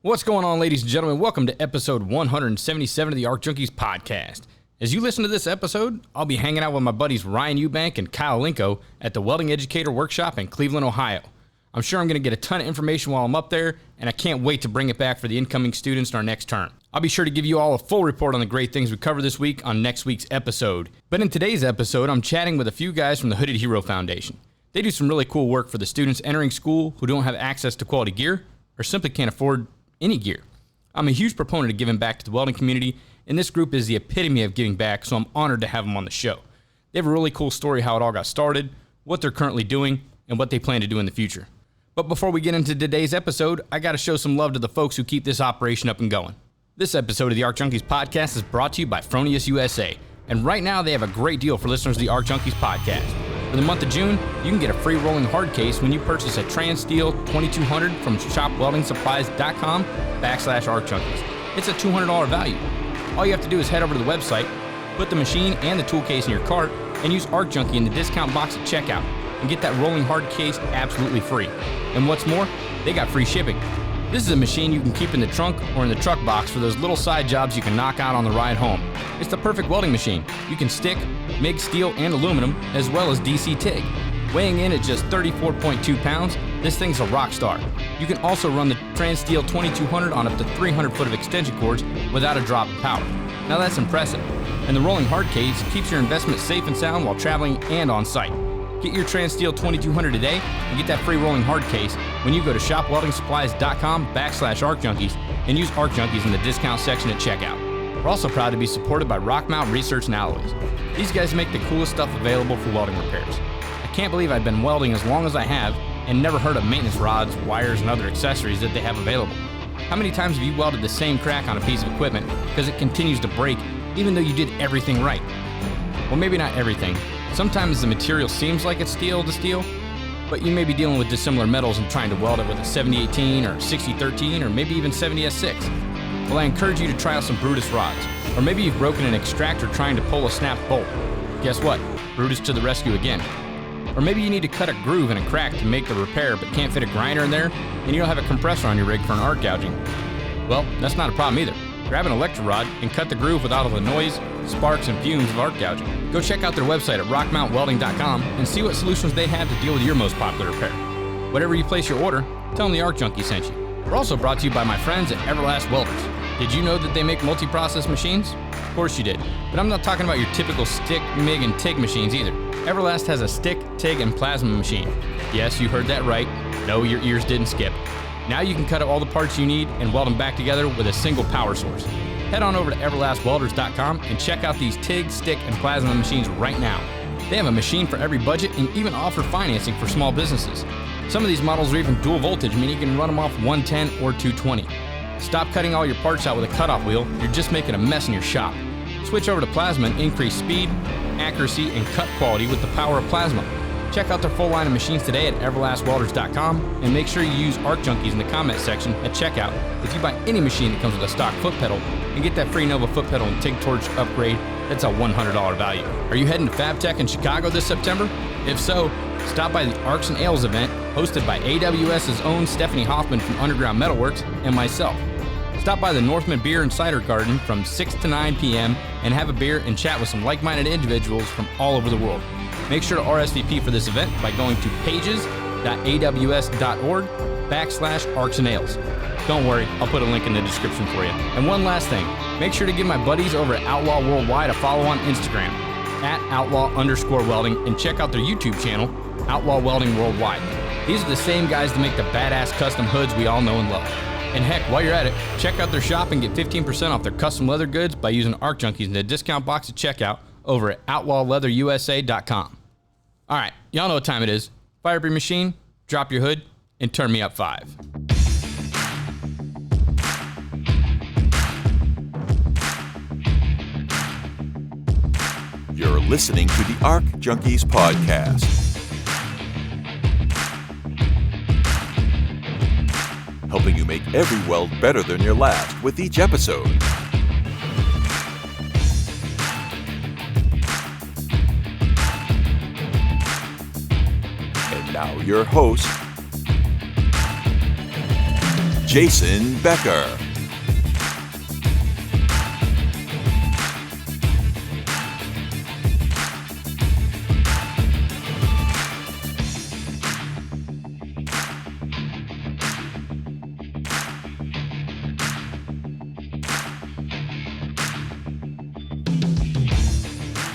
What's going on, ladies and gentlemen? Welcome to episode 177 of the Arc Junkies podcast. As you listen to this episode, I'll be hanging out with my buddies Ryan Eubank and Kyle Linko at the Welding Educator Workshop in Cleveland, Ohio. I'm sure I'm going to get a ton of information while I'm up there, and I can't wait to bring it back for the incoming students in our next term. I'll be sure to give you all a full report on the great things we cover this week on next week's episode. But in today's episode, I'm chatting with a few guys from the Hooded Hero Foundation. They do some really cool work for the students entering school who don't have access to quality gear or simply can't afford any gear. I'm a huge proponent of giving back to the welding community, and this group is the epitome of giving back, so I'm honored to have them on the show. They have a really cool story how it all got started, what they're currently doing, and what they plan to do in the future. But before we get into today's episode, I gotta show some love to the folks who keep this operation up and going. This episode of the Arc Junkies podcast is brought to you by Fronius USA, and right now they have a great deal for listeners of the Arc Junkies podcast. For the month of June, you can get a free rolling hard case when you purchase a Transsteel 2200 from shopweldingsupplies.com/ArcJunkies. It's a $200 value. All you have to do is head over to the website, put the machine and the tool case in your cart, and use Arc Junkie in the discount box at checkout, and get that rolling hard case absolutely free. And what's more, they got free shipping. This is a machine you can keep in the trunk or in the truck box for those little side jobs you can knock out on the ride home. It's the perfect welding machine. You can stick, MIG steel, and aluminum, as well as DC TIG. Weighing in at just 34.2 pounds, this thing's a rock star. You can also run the Transsteel 2200 on up to 300 foot of extension cords without a drop in power. Now that's impressive. And the rolling hard case keeps your investment safe and sound while traveling and on site. Get your Transsteel 2200 today and get that free rolling hard case when you go to shopweldingsupplies.com/ArcJunkies and use Arc Junkies in the discount section at checkout. We're also proud to be supported by Rockmount Research and Alloys. These guys make the coolest stuff available for welding repairs. I can't believe I've been welding as long as I have and never heard of maintenance rods, wires, and other accessories that they have available. How many times have you welded the same crack on a piece of equipment because it continues to break even though you did everything right? Well, maybe not everything. Sometimes the material seems like it's steel to steel, but you may be dealing with dissimilar metals and trying to weld it with a 7018 or 6013 or maybe even 70S6. Well, I encourage you to try out some Brutus rods. Or maybe you've broken an extractor trying to pull a snapped bolt. Guess what? Brutus to the rescue again. Or maybe you need to cut a groove in a crack to make the repair but can't fit a grinder in there and you don't have a compressor on your rig for an arc gouging. Well, that's not a problem either. Grab an electro rod and cut the groove without all the noise, sparks, and fumes of arc gouging. Go check out their website at rockmountwelding.com and see what solutions they have to deal with your most popular repair. Whatever you place your order, tell them the Arc Junkie sent you. We're also brought to you by my friends at Everlast Welders. Did you know that they make multi-process machines? Of course you did. But I'm not talking about your typical stick, MIG, and TIG machines either. Everlast has a stick, TIG, and plasma machine. Yes, you heard that right. No, your ears didn't skip. Now you can cut out all the parts you need and weld them back together with a single power source. Head on over to everlastwelders.com and check out these TIG, stick, and plasma machines right now. They have a machine for every budget and even offer financing for small businesses. Some of these models are even dual voltage, meaning you can run them off 110 or 220. Stop cutting all your parts out with a cutoff wheel, you're just making a mess in your shop. Switch over to plasma and increase speed, accuracy, and cut quality with the power of plasma. Check out their full line of machines today at everlastwelders.com and make sure you use Arc Junkies in the comment section at checkout if you buy any machine that comes with a stock foot pedal and get that free Nova foot pedal and TIG torch upgrade. That's a $100 value. Are you heading to FabTech in Chicago this September? If so, stop by the Arcs and Ales event hosted by AWS's own Stephanie Hoffman from Underground Metalworks and myself. Stop by the Northman Beer and Cider Garden from 6 to 9 p.m. and have a beer and chat with some like-minded individuals from all over the world. Make sure to RSVP for this event by going to pages.aws.org/arcsandales. Don't worry, I'll put a link in the description for you. And one last thing, make sure to give my buddies over at Outlaw Worldwide a follow on Instagram at @outlaw_welding and check out their YouTube channel, Outlaw Welding Worldwide. These are the same guys that make the badass custom hoods we all know and love. And heck, while you're at it, check out their shop and get 15% off their custom leather goods by using Arc Junkies in the discount box at checkout over at outlawleatherusa.com. All right, y'all know what time it is. Fire up your machine, drop your hood, and turn me up 5. You're listening to the Arc Junkies podcast. Helping you make every weld better than your last with each episode. And now your host, Jason Becker.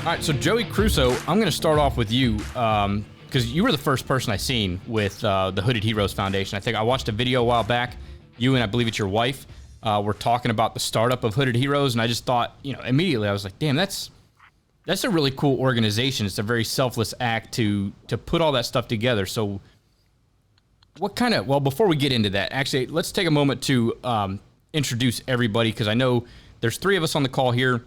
All right, so Joey Crusoe, I'm going to start off with you because you were the first person I seen with the Hooded Heroes Foundation. I think I watched a video a while back. You and I believe it's your wife were talking about the startup of Hooded Heroes, and I just thought, immediately I was like, damn, that's a really cool organization. It's a very selfless act to put all that stuff together. So before we get into that, actually, let's take a moment to introduce everybody because I know there's 3 of us on the call here,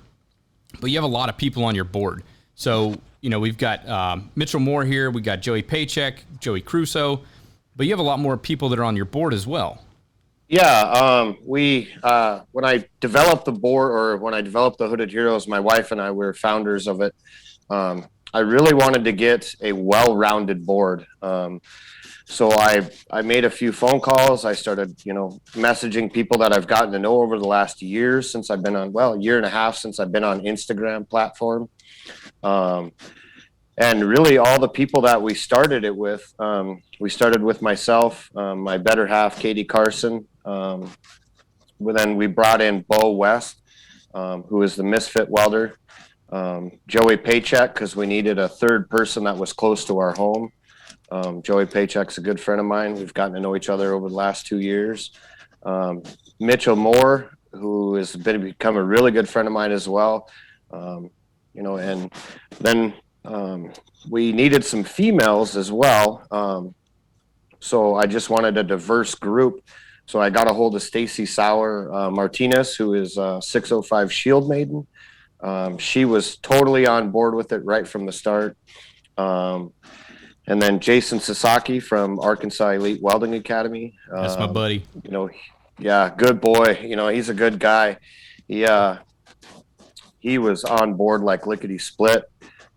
but you have a lot of people on your board. So, we've got Mitchell Moore here. We got Joey Paycheck, Joey Crusoe, but you have a lot more people that are on your board as well. Yeah. When I developed the board or when I developed the Hooded Heroes, my wife and I were founders of it. I really wanted to get a well-rounded board. So I made a few phone calls. I started, messaging people that I've gotten to know over the last year since I've been on, year and a half since I've been on Instagram platform. And really all the people that we started it with, we started with myself, my better half, Katie Carson. Then we brought in Bo West, who is the Misfit welder, Joey Paycheck, because we needed a third person that was close to our home. Joey Paycheck's a good friend of mine. We've gotten to know each other over the last 2 years. Mitchell Moore, who has become a really good friend of mine as well. And then we needed some females as well. So I just wanted a diverse group. So I got a hold of Stacy Sauer Martinez, who is 605 Shield Maiden. She was totally on board with it right from the start. And then Jason Sasaki from Arkansas Elite Welding Academy. That's my buddy. Yeah, good boy. He's a good guy. He was on board like lickety split.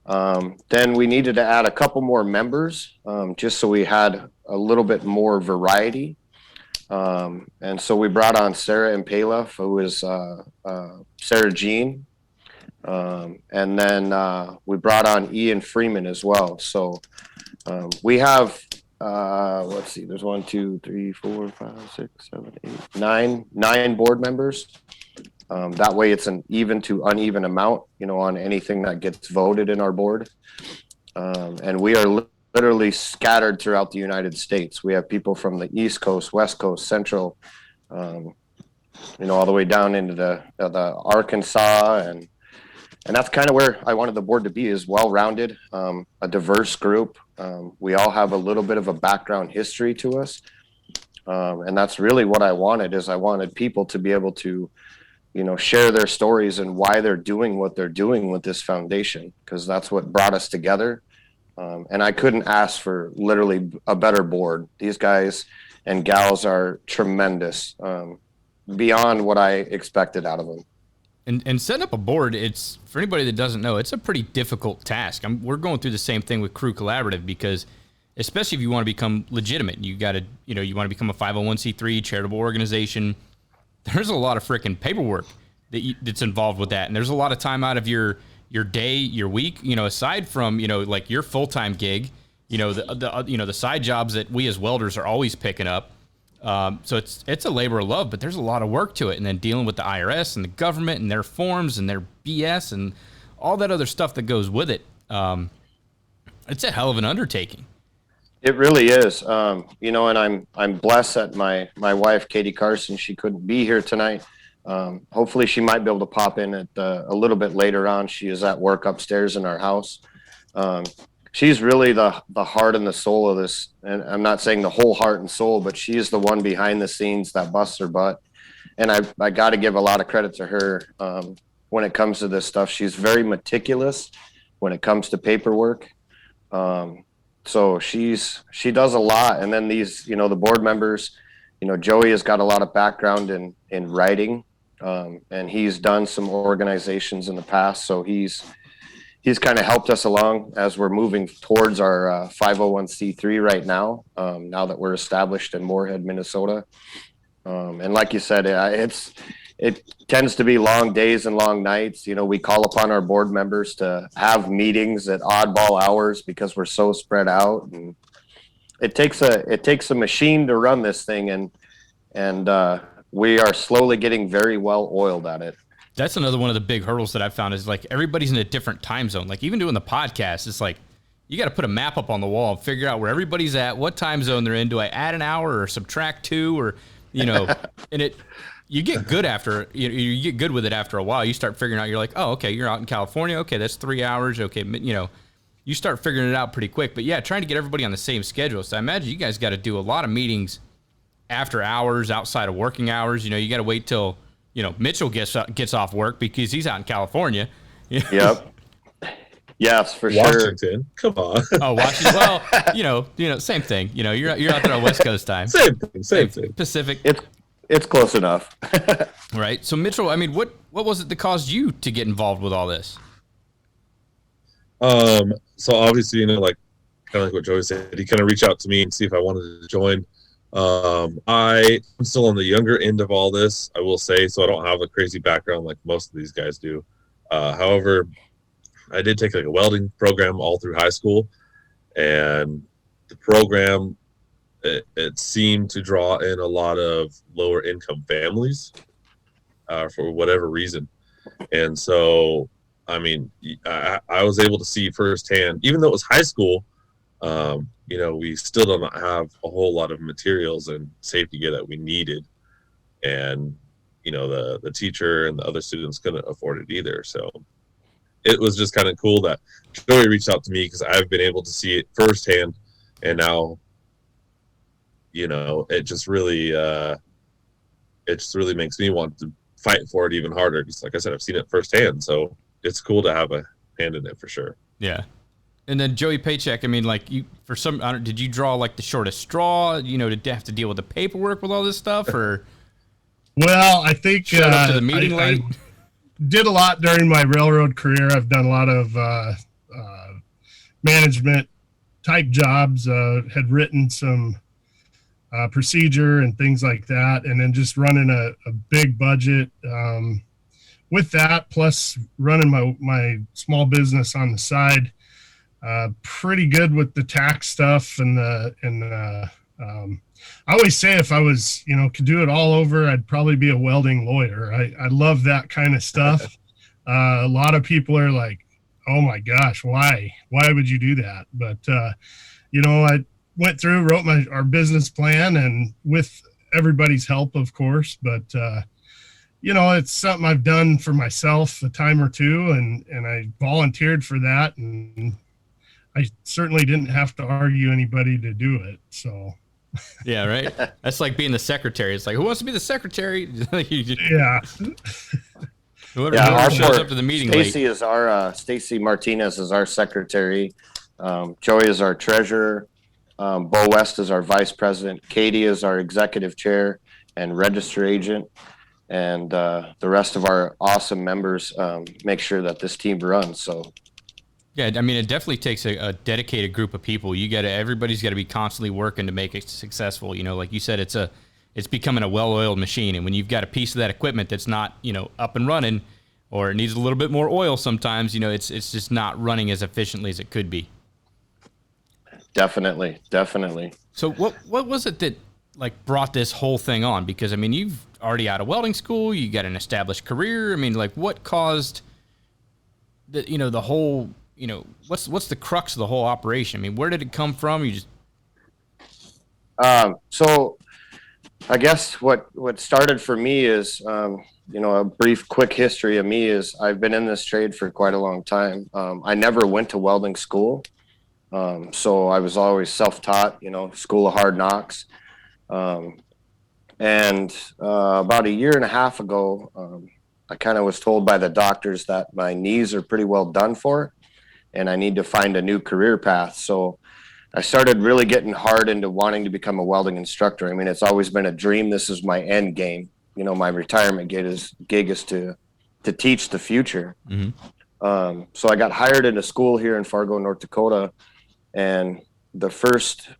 Then we needed to add a couple more members, just so we had a little bit more variety. And so we brought on Sarah Impala, who is Sarah Jean. And then we brought on Ian Freeman as well. So we have, let's see, there's 1, 2, 3, 4, 5, 6, 7, 8, 9 board members. That way it's an even to uneven amount, on anything that gets voted in our board. And we are literally scattered throughout the United States. We have people from the East Coast, West Coast, Central, all the way down into the Arkansas. And that's kind of where I wanted the board to be, is well-rounded, a diverse group. We all have a little bit of a background history to us. And that's really what I wanted, is I wanted people to be able to, share their stories and why they're doing what they're doing with this foundation, because that's what brought us together. And I couldn't ask for literally a better board. These guys and gals are tremendous, beyond what I expected out of them. And setting up a board, it's, for anybody that doesn't know, it's a pretty difficult task. We're going through the same thing with Crew Collaborative, because especially if you want to become legitimate, you got to, you want to become a 501c3 charitable organization. There's a lot of freaking paperwork that's involved with that. And there's a lot of time out of your day, your week, aside from, like your full-time gig, the side jobs that we as welders are always picking up. So it's a labor of love, but there's a lot of work to it. And then dealing with the IRS and the government and their forms and their BS and all that other stuff that goes with it. It's a hell of an undertaking. It really is. And I'm blessed that my wife, Katie Carson, she couldn't be here tonight. Hopefully she might be able to pop in at a little bit later on. She is at work upstairs in our house. She's really the heart and the soul of this. And I'm not saying the whole heart and soul, but she is the one behind the scenes that busts her butt. And I got to give a lot of credit to her when it comes to this stuff. She's very meticulous when it comes to paperwork. So she does a lot. And then these, the board members, Joey has got a lot of background in writing, and he's done some organizations in the past. So he's kind of helped us along as we're moving towards our 501c3 right now, now that we're established in Moorhead, Minnesota. And like you said, it tends to be long days and long nights. You know, we call upon our board members to have meetings at oddball hours because we're so spread out, and it takes a machine to run this thing, and we are slowly getting very well oiled at it. That's another one of the big hurdles that I've found is like everybody's in a different time zone. Like even doing the podcast, it's like you got to put a map up on the wall and figure out where everybody's at, what time zone they're in. Do I add an hour or subtract 2 or, you know, and you get good after, you get good with it after a while. You start figuring out, you're like, oh, okay, you're out in California. Okay, that's 3 hours. Okay, you know, you start figuring it out pretty quick. But yeah, trying to get everybody on the same schedule. So I imagine you guys got to do a lot of meetings after hours, outside of working hours. You know, you got to wait till, you know, Mitchell gets off work because he's out in California. Yep. Yes, for Washington. Come on. Oh, Washington. Well, you know, same thing. You know, you're out there on West Coast time. Same thing. Pacific. It's close enough. Right. So Mitchell, I mean, what was it that caused you to get involved with all this? So obviously, you know, like kind of like what Joey said, he kind of reached out to me and see if I wanted to join. I'm still on the younger end of all this, I will say, so I don't have a crazy background like most of these guys do. However, I did take like a welding program all through high school, and the program, it seemed to draw in a lot of lower income families for whatever reason. And so, I mean, I was able to see firsthand, even though it was high school, you know, we still don't have a whole lot of materials and safety gear that we needed. And, you know, the teacher and the other students couldn't afford it either. So it was just kind of cool that Joey reached out to me because I've been able to see it firsthand. And now, you know, it just really makes me want to fight for it even harder. Because like I said, I've seen it firsthand. So it's cool to have a hand in it for sure. Yeah. And then Joey Paycheck, I mean, like did you draw like the shortest straw? You know, did you have to deal with the paperwork with all this stuff, or? Well, I think Showed up to the meeting late? I did a lot during my railroad career. I've done a lot of management type jobs. Had written some procedure and things like that, and then just running a big budget. With that, plus running my small business on the side. Pretty good with the tax stuff I always say if I was, you know, could do it all over, I'd probably be a welding lawyer. I love that kind of stuff. A lot of people are like, oh my gosh, why would you do that? But, you know, I went through, wrote our business plan, and with everybody's help, of course, but, you know, it's something I've done for myself a time or two, and I volunteered for that, and I certainly didn't have to argue anybody to do it. So, yeah, right. That's like being the secretary. It's like, who wants to be the secretary? Yeah. Whoever shows up to the meeting late. Stacy Martinez is our secretary. Joey is our treasurer. Bo West is our vice president. Katie is our executive chair and register agent. And the rest of our awesome members make sure that this team runs. So, yeah, I mean, it definitely takes a dedicated group of people. Everybody's got to be constantly working to make it successful. You know, like you said, it's becoming a well-oiled machine. And when you've got a piece of that equipment that's not, you know, up and running, or it needs a little bit more oil sometimes, you know, it's just not running as efficiently as it could be. Definitely. So what was it that like brought this whole thing on? Because I mean, you've already out of welding school, you got an established career. I mean, like what caused the whole, you know, what's the crux of the whole operation? I mean, where did it come from? You just so I guess what started for me is you know, a brief quick history of me is I've been in this trade for quite a long time. I never went to welding school. So I was always self-taught, you know, school of hard knocks. And about a year and a half ago, I kind of was told by the doctors that my knees are pretty well done for, and I need to find a new career path. So I started really getting hard into wanting to become a welding instructor. I mean, it's always been a dream. This is my end game. You know, my retirement gig is to teach the future. Mm-hmm. So I got hired into school here in Fargo, North Dakota. And the first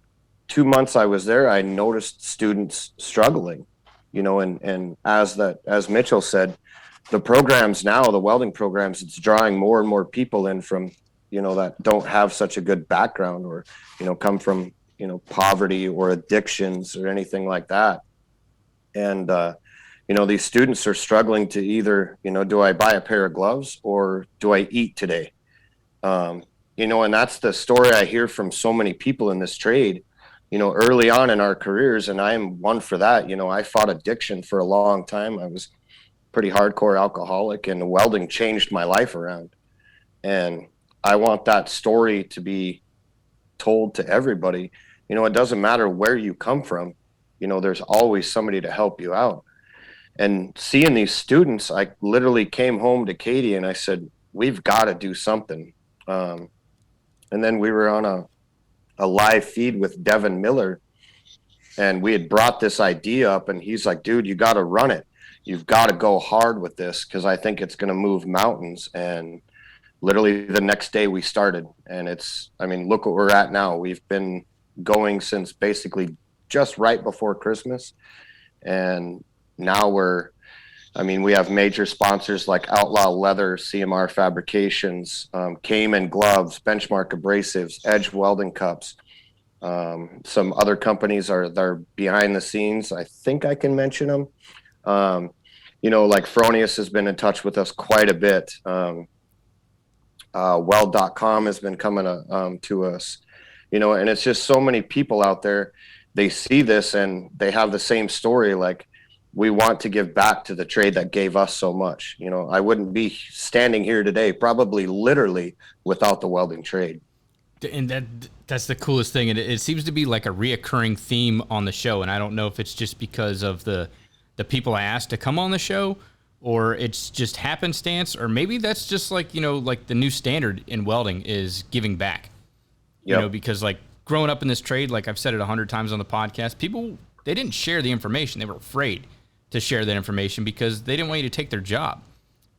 2 months I was there, I noticed students struggling. and as Mitchell said, the programs now, the welding programs, it's drawing more and more people in from, that don't have such a good background, or, come from, poverty or addictions or anything like that. And, these students are struggling to either, do I buy a pair of gloves or do I eat today? And that's the story I hear from so many people in this trade, early on in our careers. And I am one for that. I fought addiction for a long time. I was pretty hardcore alcoholic, and welding changed my life around. And I want that story to be told to everybody. It doesn't matter where you come from, there's always somebody to help you out. And seeing these students, I literally came home to Katie and I said, we've got to do something. And then we were on a live feed with Devin Miller, and we had brought this idea up, and he's like, dude, you got to run it. You've got to go hard with this, because I think it's going to move mountains. And literally the next day we started, and look what we're at now. We've been going since basically just right before Christmas. And now we have major sponsors like Outlaw Leather, CMR Fabrications, Cayman Gloves, Benchmark Abrasives, Edge Welding Cups. Some other companies they're behind the scenes. I think I can mention them. Like Fronius has been in touch with us quite a bit. Weld.com has been coming to us, and it's just so many people out there. They see this and they have the same story. Like, we want to give back to the trade that gave us so much. I wouldn't be standing here today, probably literally, without the welding trade. And that's the coolest thing. And it seems to be like a reoccurring theme on the show. And I don't know if it's just because of the people I asked to come on the show, or it's just happenstance, or maybe that's just like, like the new standard in welding is giving back. Yep. Because like growing up in this trade, like I've said it 100 times on the podcast, people, they didn't share the information. They were afraid to share that information because they didn't want you to take their job.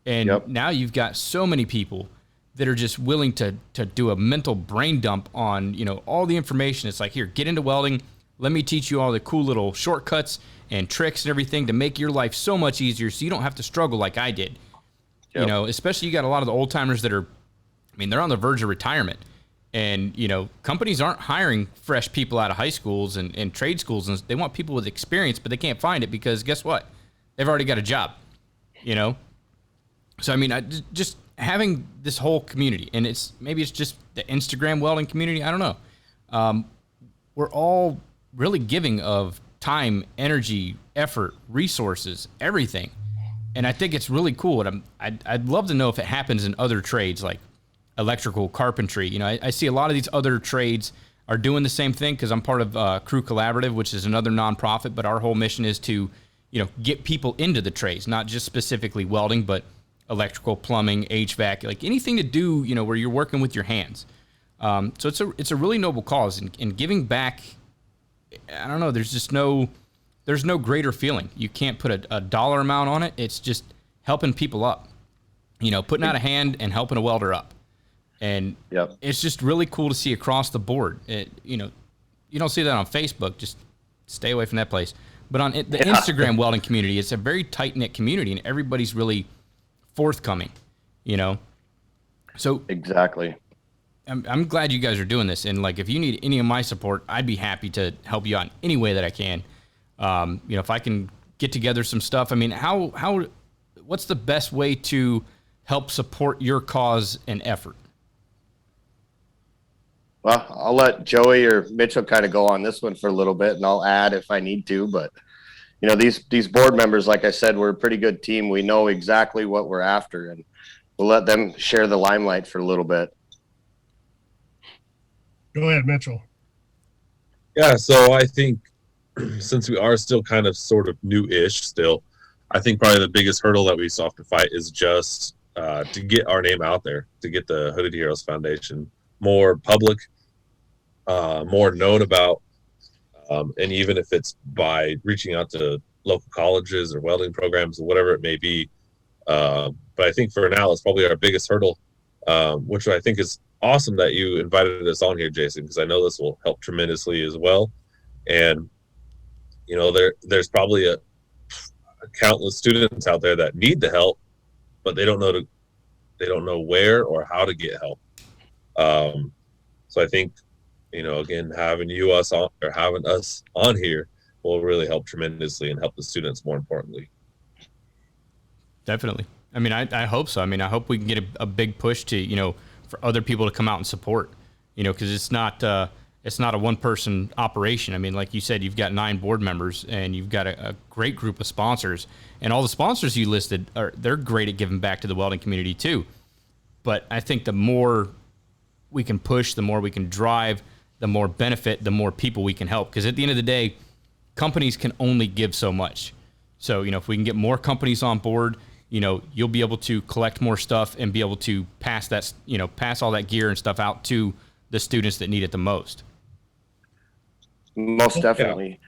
And now you've got so many people that are just willing to do a mental brain dump on, all the information. It's like, here, get into welding. Let me teach you all the cool little shortcuts and tricks and everything to make your life so much easier so you don't have to struggle like I did. Yep. Especially you got a lot of the old timers that are, they're on the verge of retirement. And, companies aren't hiring fresh people out of high schools and trade schools. And they want people with experience, but they can't find it because guess what? They've already got a job, So, just having this whole community, and maybe it's just the Instagram welding community. I don't know. We're all really giving of time, energy, effort, resources, everything. And I think it's really cool. And I'd love to know if it happens in other trades like electrical, carpentry. I see a lot of these other trades are doing the same thing, because I'm part of Crew Collaborative, which is another nonprofit, but our whole mission is to, get people into the trades, not just specifically welding, but electrical, plumbing, HVAC, like anything to do, where you're working with your hands. So it's a really noble cause, and giving back. I don't know. There's no greater feeling. You can't put a dollar amount on it. It's just helping people up, putting out a hand and helping a welder up. And It's just really cool to see across the board. You don't see that on Facebook. Just stay away from that place. But on the Instagram welding community, it's a very tight-knit community, and everybody's really forthcoming, So exactly. I'm glad you guys are doing this. And like, if you need any of my support, I'd be happy to help you out in any way that I can. If I can get together some stuff, what's the best way to help support your cause and effort? Well, I'll let Joey or Mitchell kind of go on this one for a little bit, and I'll add if I need to. But, these board members, like I said, we're a pretty good team. We know exactly what we're after, and we'll let them share the limelight for a little bit. Go ahead, Mitchell. Yeah, so I think since we are still kind of sort of new-ish still, I think probably the biggest hurdle that we still have to fight is just to get our name out there, to get the Hooded Heroes Foundation more public, more known about, and even if it's by reaching out to local colleges or welding programs or whatever it may be. But I think for now, it's probably our biggest hurdle, which I think is awesome that you invited us on here, Jason, because I know this will help tremendously as well. And, there's probably countless students out there that need the help, but they don't know where or how to get help. So I think, again, having us on here will really help tremendously and help the students more importantly. Definitely. I mean, I hope so. I mean, I hope we can get a big push to, for other people to come out and support, because it's not a one-person operation. I mean, like you said, you've got 9 board members and you've got a great group of sponsors, and all the sponsors you listed they're great at giving back to the welding community too. But I think the more we can push, the more we can drive, the more benefit, the more people we can help. Because at the end of the day, companies can only give so much. So, if we can get more companies on board, you'll be able to collect more stuff and be able to pass all that gear and stuff out to the students that need it the most. Most definitely.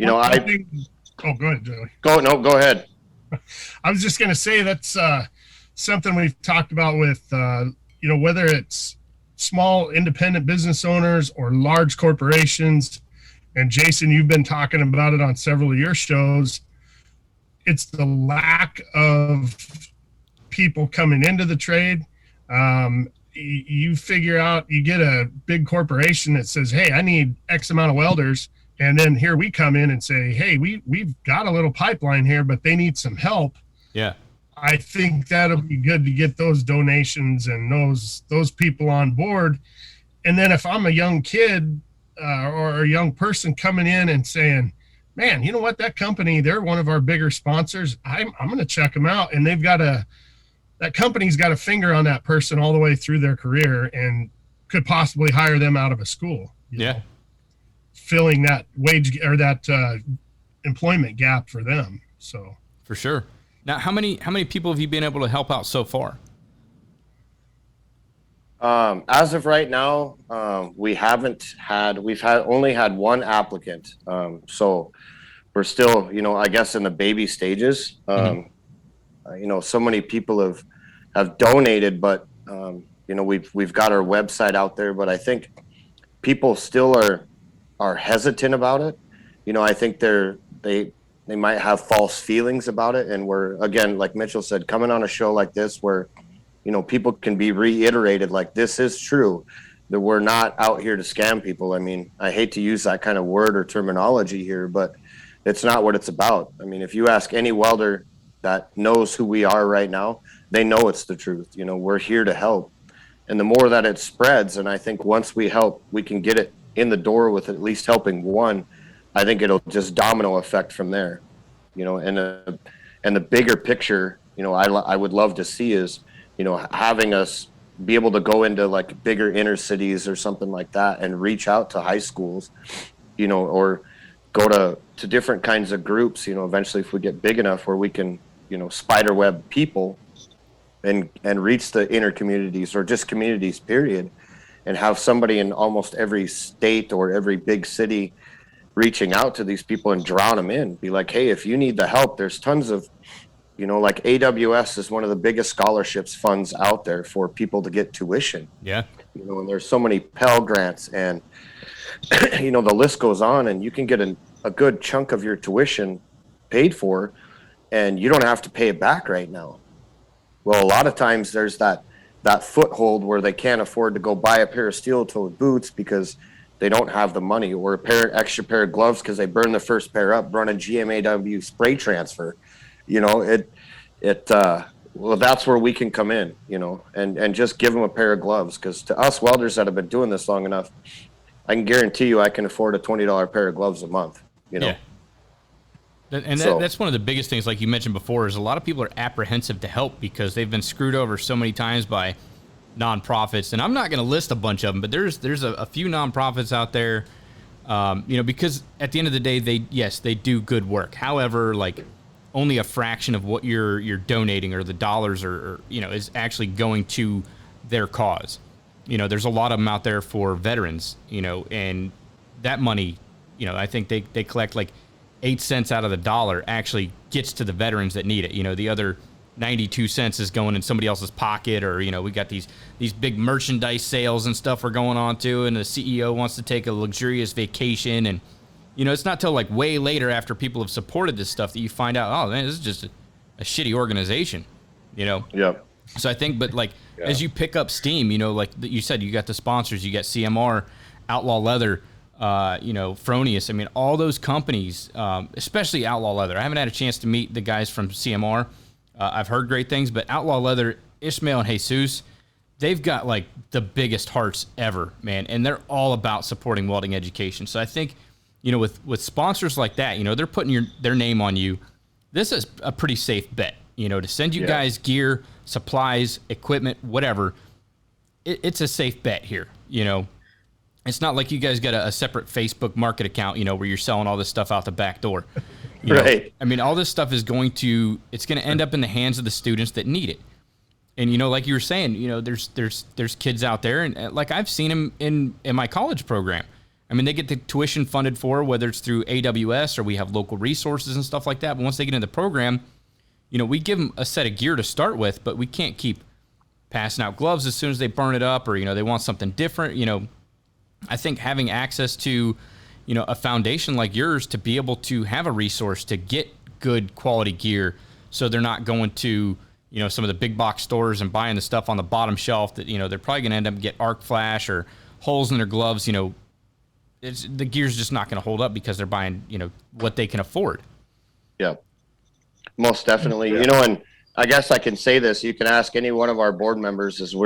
Go ahead, Joey. Go ahead. I was just going to say that's something we've talked about with, whether it's small independent business owners or large corporations. And Jason, you've been talking about it on several of your shows. It's the lack of people coming into the trade. You figure out, you get a big corporation that says, hey, I need X amount of welders. And then here we come in and say, hey, we've got a little pipeline here, but they need some help. Yeah. I think that'll be good to get those donations and those people on board. And then if I'm a young kid or a young person coming in and saying, man, you know what, that company, they're one of our bigger sponsors. I'm going to check them out. And that company's got a finger on that person all the way through their career and could possibly hire them out of a school. Yeah. Filling that wage or that employment gap for them. So for sure. Now, how many people have you been able to help out so far? As of right now, we've only had one applicant. So we're still, I guess in the baby stages. So many people have donated, but, we've got our website out there, but I think people still are hesitant about it. I think they might have false feelings about it. And we're, again, like Mitchell said, coming on a show like this where, people can be reiterated, like this is true, that we're not out here to scam people. I mean, I hate to use that kind of word or terminology here, but it's not what it's about. I mean, if you ask any welder that knows who we are right now, they know it's the truth. We're here to help. And the more that it spreads, and I think once we help, we can get it in the door with at least helping one, I think it'll just domino effect from there. And the bigger picture, I would love to see is, having us be able to go into like bigger inner cities or something like that and reach out to high schools, or go to different kinds of groups, eventually if we get big enough where we can, spider web people and reach the inner communities or just communities period, and have somebody in almost every state or every big city reaching out to these people and drown them in. Be like, hey, if you need the help, there's tons of, like AWS is one of the biggest scholarships funds out there for people to get tuition. Yeah. And there's so many Pell grants and, the list goes on, and you can get a good chunk of your tuition paid for, and you don't have to pay it back right now. Well, a lot of times there's that foothold where they can't afford to go buy a pair of steel-toed boots because they don't have the money, or extra pair of gloves because they burned the first pair up running GMAW spray transfer. Well, that's where we can come in, and just give them a pair of gloves. Because to us welders that have been doing this long enough, I can guarantee you I can afford a $20 pair of gloves a month, Yeah. And that's one of the biggest things, like you mentioned before, is a lot of people are apprehensive to help because they've been screwed over so many times by nonprofits. And I'm not going to list a bunch of them, but there's a few nonprofits out there, because at the end of the day, they do good work. However, like only a fraction of what you're donating or the dollars or is actually going to their cause. There's a lot of them out there for veterans, and that money, I think they collect like 8 cents out of the dollar actually gets to the veterans that need it. The other 92 cents is going in somebody else's pocket, or, we got these big merchandise sales and stuff we're going on to, and the CEO wants to take a luxurious vacation, and, You know, it's not till like way later after people have supported this stuff that you find out, oh man, this is just a shitty organization, you know? Yep. So I think, but like, as you pick up steam, you know, like you said, you got the sponsors, you got CMR, Outlaw Leather, you know, Fronius. I mean, all those companies, especially Outlaw Leather. I haven't had a chance to meet the guys from CMR. I've heard great things, but Outlaw Leather, Ishmael and Jesus, they've got like the biggest hearts ever, man. And they're all about supporting welding education. So I think, you know, with sponsors like that, you know, they're putting their name on you. This is a pretty safe bet, you know, to send you guys gear, supplies, equipment, whatever. It's a safe bet here, you know. It's not like you guys got a separate Facebook market account, you know, where you're selling all this stuff out the back door. You know? I mean, all this stuff is going to end up in the hands of the students that need it. And, you know, like you were saying, you know, there's kids out there, and like I've seen them in my college program. I mean, they get the tuition funded for, whether it's through AWS or we have local resources and stuff like that. But once they get in the program, you know, we give them a set of gear to start with, but we can't keep passing out gloves as soon as they burn it up, or, you know, they want something different. You know, I think having access to, you know, a foundation like yours to be able to have a resource to get good quality gear, so they're not going to, you know, some of the big box stores and buying the stuff on the bottom shelf that, you know, they're probably going to end up get arc flash or holes in their gloves. You know, the gear's just not going to hold up because they're buying, you know, what they can afford. Yeah, most definitely. You know, and I guess I can say this, you can ask any one of our board members, is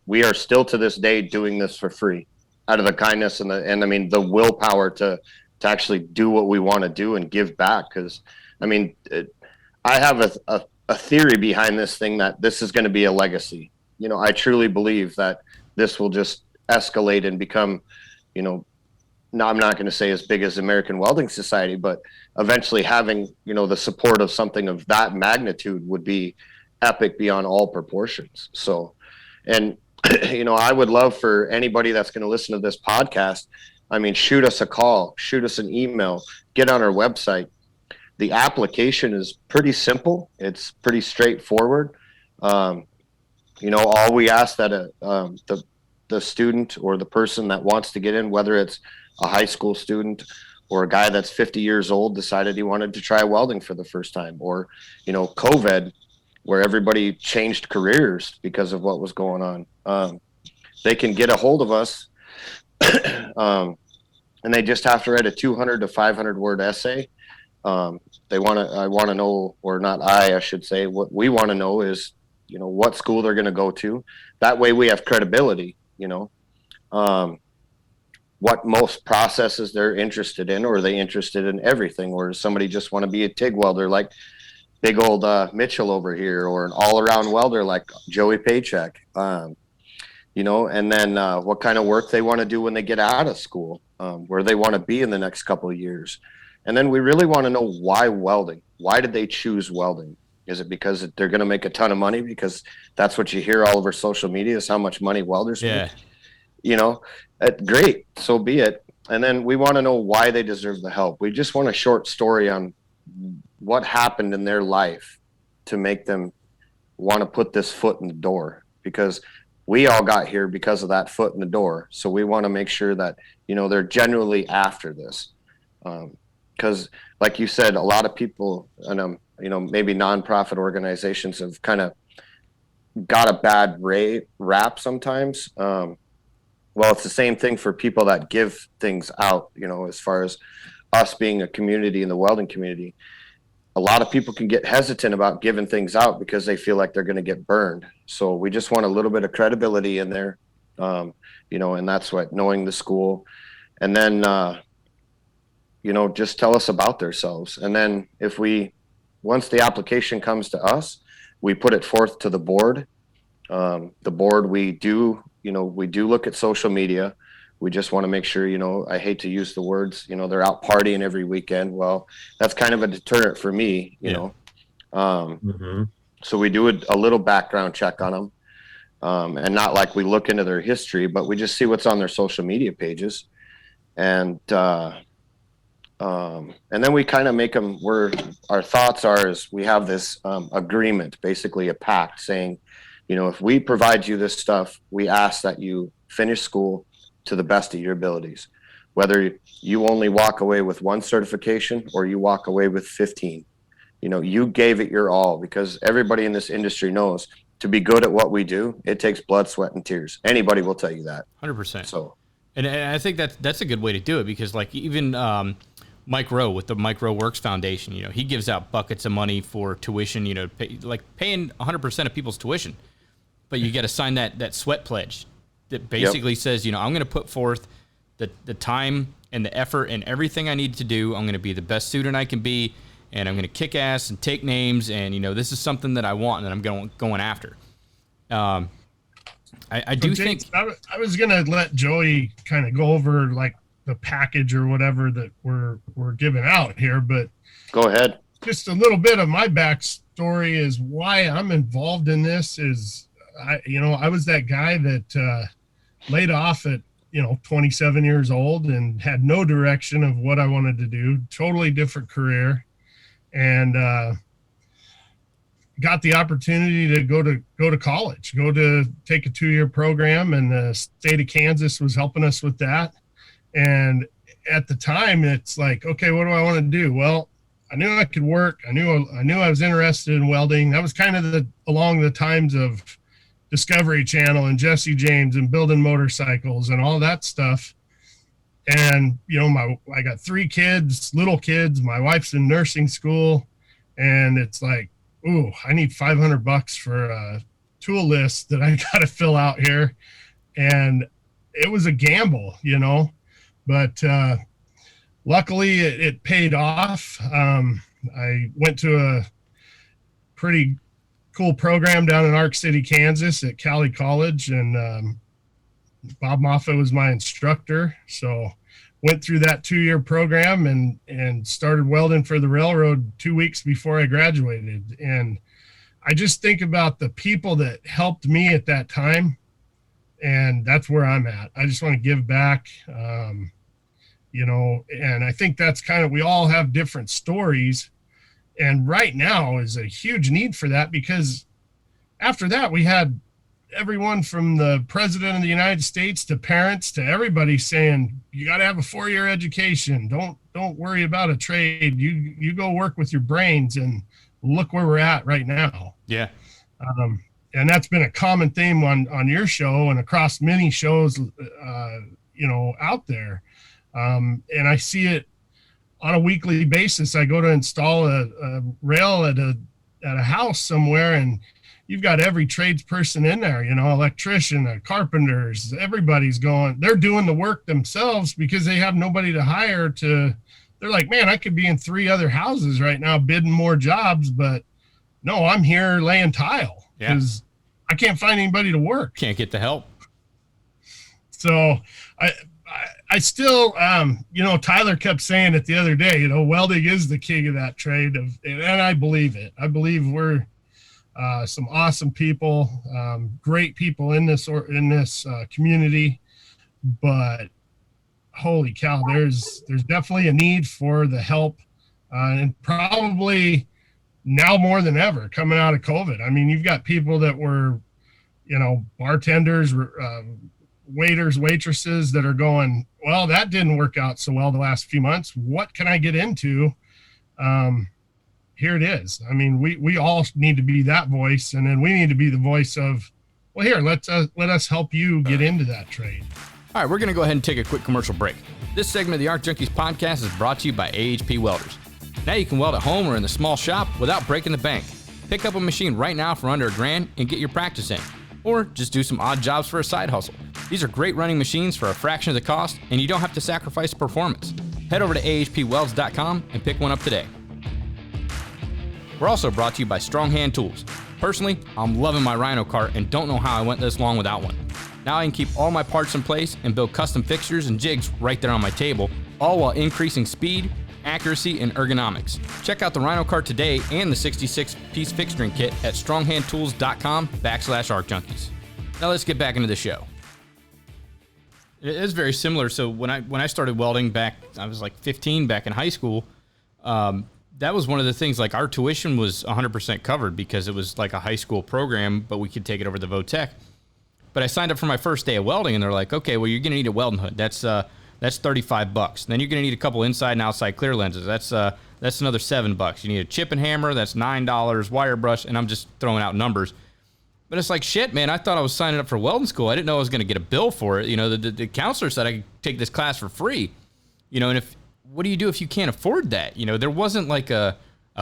we are still to this day doing this for free, out of the kindness and I mean, the willpower to actually do what we want to do and give back. Cause I mean, I have a theory behind this thing that this is going to be a legacy. You know, I truly believe that this will just escalate and become, you know, now I'm not going to say as big as American Welding Society, but eventually having, you know, the support of something of that magnitude would be epic beyond all proportions. So, and, you know, I would love for anybody that's going to listen to this podcast, I mean, shoot us a call, shoot us an email, get on our website. The application is pretty simple. It's pretty straightforward. You know, all we ask that the student or the person that wants to get in, whether it's a high school student or a guy that's 50 years old, decided he wanted to try welding for the first time, or, you know, COVID, where everybody changed careers because of what was going on. They can get a hold of us, and they just have to write a 200 to 500 word essay. I want to know, or not I should say, what we want to know is, you know, what school they're going to go to. That way we have credibility, you know, what most processes they're interested in, or are they interested in everything, or does somebody just want to be a TIG welder like big old Mitchell over here, or an all-around welder like Joey Paycheck, you know, and then what kind of work they want to do when they get out of school, where they want to be in the next couple of years. And then we really want to know why welding. Why did they choose welding? Is it because they're going to make a ton of money? Because that's what you hear all over social media, is how much money welders make. You know, great, so be it. And then we want to know why they deserve the help. We just want a short story on what happened in their life to make them want to put this foot in the door, because we all got here because of that foot in the door. So we want to make sure that, you know, they're genuinely after this. Because like you said, a lot of people, and you know, maybe nonprofit organizations have kind of got a bad rap sometimes. Well, it's the same thing for people that give things out, you know, as far as us being a community in the welding community. A lot of people can get hesitant about giving things out because they feel like they're going to get burned. So we just want a little bit of credibility in there, you know, and that's what, knowing the school. And then, you know, just tell us about themselves. And then once the application comes to us, we put it forth to the board. The board, we do look at social media. We just want to make sure, you know, I hate to use the words, you know, they're out partying every weekend. Well, that's kind of a deterrent for me, you know. So we do a little background check on them, and not like we look into their history, but we just see what's on their social media pages. And then we kind of make them, where our thoughts are is we have this agreement, basically a pact saying, you know, if we provide you this stuff, we ask that you finish school to the best of your abilities. whether you only walk away with one certification or you walk away with 15. You know, you gave it your all, because everybody in this industry knows to be good at what we do, it takes blood, sweat, and tears. Anybody will tell you that. 100%. So, and I think that's a good way to do it, because like even Mike Rowe with the Mike Rowe Works Foundation, you know, he gives out buckets of money for tuition, you know, like paying 100% of people's tuition, but you got to sign that sweat pledge that basically says, you know, I'm going to put forth the time and the effort and everything I need to do. I'm going to be the best student I can be, and I'm going to kick ass and take names, and you know, this is something that I want and that I'm going after. I do James, think I was gonna let Joey kind of go over like the package or whatever that we're giving out here, but go ahead. Just a little bit of my backstory is why I'm involved in this. Is I was that guy that laid off at 27 years old and had no direction of what I wanted to do. Totally different career, and got the opportunity to go to college, go to take a 2-year program, and the state of Kansas was helping us with that. And at the time, it's like, okay, what do I want to do? Well, I knew I could work. I knew I was interested in welding. That was kind of along the times of Discovery Channel and Jesse James and building motorcycles and all that stuff. And I got 3 kids, little kids. My wife's in nursing school, and it's like, ooh, I need $500 for a tool list that I got to fill out here. And it was a gamble, but luckily it paid off. I went to a pretty cool program down in Ark City, Kansas at Cali College, and Bob Moffat was my instructor. So went through that 2-year program and started welding for the railroad 2 weeks before I graduated. And I just think about the people that helped me at that time, and that's where I'm at. I just want to give back, and I think that's kind of, we all have different stories. And right now is a huge need for that, because after that, we had everyone from the president of the United States to parents to everybody saying, you got to have a 4-year education. Don't worry about a trade. You go work with your brains, and look where we're at right now. Yeah. And that's been a common theme on your show and across many shows, out there. And I see it on a weekly basis. I go to install a rail at a house somewhere, and you've got every tradesperson in there, electrician, carpenters, everybody's they're doing the work themselves because they have nobody to hire they're like, man, I could be in 3 other houses right now bidding more jobs, but no, I'm here laying tile because I can't find anybody to work. Can't get the help. So I still, Tyler kept saying it the other day, welding is the king of that trade, and I believe it. I believe we're some awesome people, great people in this community, but holy cow, there's definitely a need for the help, and probably now more than ever coming out of COVID. I mean, you've got people that were, bartenders, waiters, waitresses that are going, well, that didn't work out so well the last few months. What can I get into? Here it is. I mean, we all need to be that voice, and then we need to be the voice of, well, here, let us help you get into that trade. All right, we're going to go ahead and take a quick commercial break. This segment of the Arc Junkies podcast is brought to you by AHP Welders. Now you can weld at home or in the small shop without breaking the bank. Pick up a machine right now for under $1,000 and get your practice in. Or just do some odd jobs for a side hustle. These are great running machines for a fraction of the cost, and you don't have to sacrifice performance. Head over to ahpwelds.com and pick one up today. We're also brought to you by Strong Hand Tools. Personally, I'm loving my Rhino cart and don't know how I went this long without one. Now I can keep all my parts in place and build custom fixtures and jigs right there on my table, all while increasing speed, accuracy, and ergonomics. Check out the Rhino cart today and the 66-piece fixturing kit at stronghandtools.com/arcjunkies. Now let's get back into the show. It is very similar. So when I started welding back, I was like 15 back in high school. That was one of the things, like our tuition was 100% covered because it was like a high school program, but we could take it over the VOTEC. But I signed up for my first day of welding, and they're like, okay, well, you're going to need a welding hood. That's That's $35. Then you're going to need a couple inside and outside clear lenses. That's another $7. You need a chip and hammer. That's $9. Wire brush, and I'm just throwing out numbers. But it's like, shit, man, I thought I was signing up for welding school. I didn't know I was going to get a bill for it. You know, the counselor said I could take this class for free. You know, and what do you do if you can't afford that? You know, there wasn't like a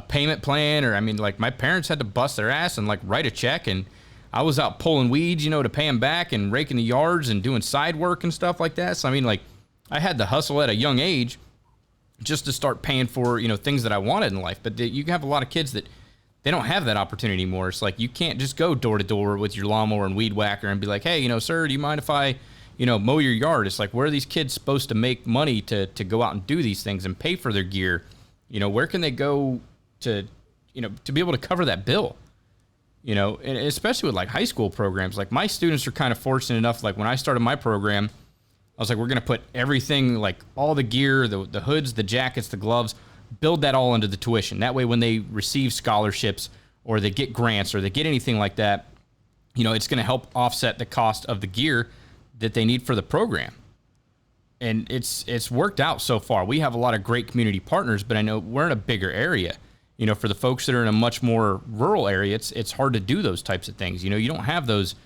payment plan, or, I mean, like, my parents had to bust their ass and like write a check, and I was out pulling weeds, you know, to pay them back, and raking the yards and doing side work and stuff like that. So, I mean, like, I had to hustle at a young age just to start paying for, you know, things that I wanted in life. But you have a lot of kids that they don't have that opportunity anymore. It's like, you can't just go door to door with your lawnmower and weed whacker and be like, hey, you know, sir, do you mind if I, you know, mow your yard? It's like, where are these kids supposed to make money to go out and do these things and pay for their gear? You know, where can they go to, you know, to be able to cover that bill? You know, and especially with like high school programs, like my students are kind of fortunate enough, like when I started my program, I was like, we're going to put everything, like all the gear, the hoods, the jackets, the gloves, build that all into the tuition. That way, when they receive scholarships or they get grants or they get anything like that, you know, it's going to help offset the cost of the gear that they need for the program. And it's worked out so far. We have a lot of great community partners, but I know we're in a bigger area. You know, for the folks that are in a much more rural area, it's hard to do those types of things. You know, you don't have those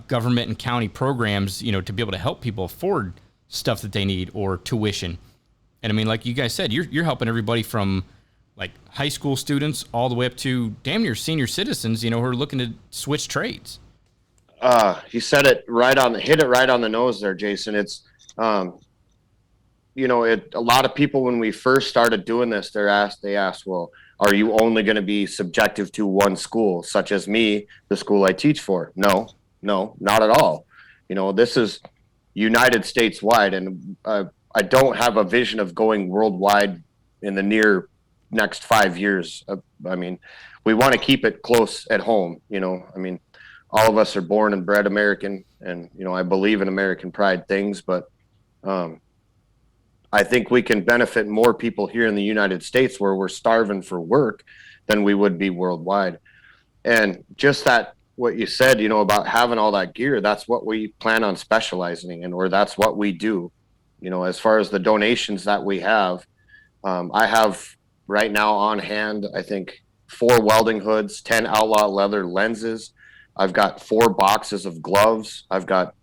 government and county programs, you know, to be able to help people afford stuff that they need or tuition. And I mean, like you guys said, you're helping everybody from like high school students all the way up to damn near senior citizens, you know, who are looking to switch trades. You said it right on, hit it right on the nose there, Jason. It's, you know, a lot of people, when we first started doing this, they asked, well, are you only going to be subjective to one school, such as me, the school I teach for? No, not at all. You know, this is United States wide, and I don't have a vision of going worldwide in the near next 5 years. I mean, we want to keep it close at home. You know, I mean, all of us are born and bred American, and, you know, I believe in American pride things, but I think we can benefit more people here in the United States, where we're starving for work, than we would be worldwide. And just that, what you said, you know, about having all that gear, that's what we plan on specializing in, or that's what we do. You know, as far as the donations that we have, I have right now on hand, I think 4 welding hoods, 10 Outlaw Leather lenses. I've got 4 boxes of gloves. I've got,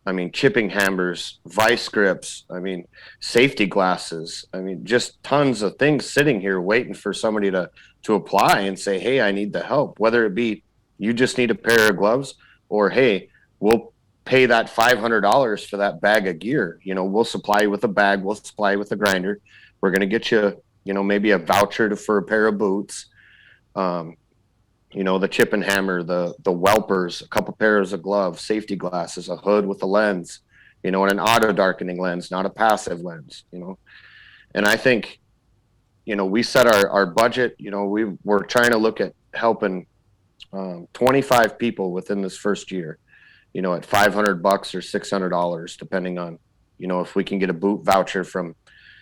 I mean, chipping hammers, vice grips, I mean, safety glasses. I mean, just tons of things sitting here waiting for somebody to apply and say, hey, I need the help. Whether it be you just need a pair of gloves, or, hey, we'll pay that $500 for that bag of gear. You know, we'll supply you with a bag. We'll supply you with a grinder. We're going to get you, you know, maybe a voucher for a pair of boots. You know, the chip and hammer, the whelpers, a couple pairs of gloves, safety glasses, a hood with a lens, you know, and an auto darkening lens, not a passive lens, you know. And I think, you know, we set our budget, you know, we're trying to look at helping 25 people within this first year, you know, at $500 or $600, depending on, you know, if we can get a boot voucher from,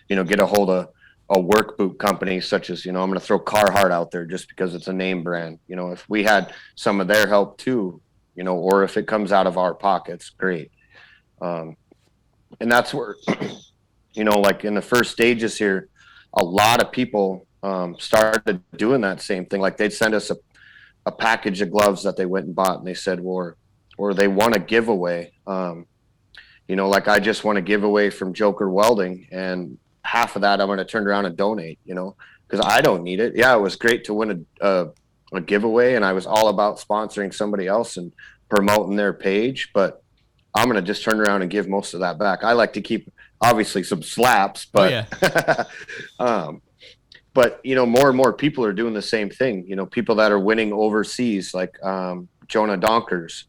you know, get a hold of a work boot company, such as, you know, I'm going to throw Carhartt out there just because it's a name brand. You know, if we had some of their help too, you know, or if it comes out of our pockets, great. And that's where, you know, like in the first stages here, a lot of people started doing that same thing. Like they'd send us a package of gloves that they went and bought, and they said, or they want a giveaway. You know, like I just want a giveaway from Joker Welding, and half of that I'm going to turn around and donate, you know, because I don't need it. Yeah, it was great to win a giveaway, and I was all about sponsoring somebody else and promoting their page, but I'm going to just turn around and give most of that back. I like to keep, obviously, some slaps, but but, you know, more and more people are doing the same thing. You know, people that are winning overseas, like Jonah Donkers.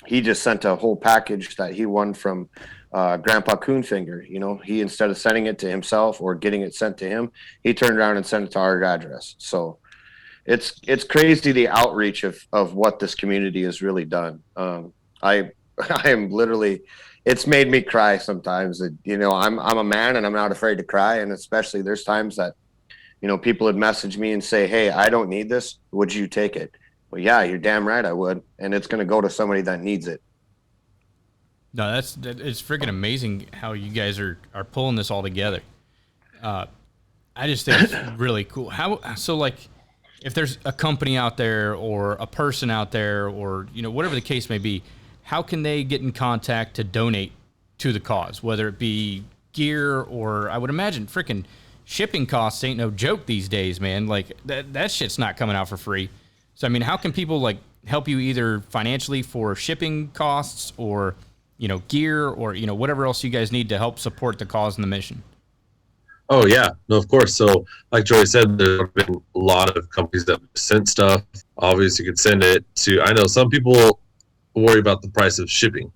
He just sent a whole package that he won from Grandpa Coonfinger. You know, he, instead of sending it to himself or getting it sent to him, he turned around and sent it to our address. So it's crazy, the outreach of what this community has really done. I am literally, it's made me cry sometimes. You know, I'm a man and I'm not afraid to cry. And especially there's times that, you know, people would message me and say, hey, I don't need this. Would you take it? Well, yeah, you're damn right I would. And it's going to go to somebody that needs it. No, it's freaking amazing how you guys are pulling this all together. I just think it's really cool. So like, if there's a company out there or a person out there or, you know, whatever the case may be, how can they get in contact to donate to the cause, whether it be gear or I would imagine freaking shipping costs ain't no joke these days, man. Like that shit's not coming out for free. So, I mean, how can people like help you either financially for shipping costs or, you know, gear or, you know, whatever else you guys need to help support the cause and the mission? Oh yeah, no, of course. So, like Joey said, there have been a lot of companies that sent stuff. Obviously, you could send it to. I know some people worry about the price of shipping.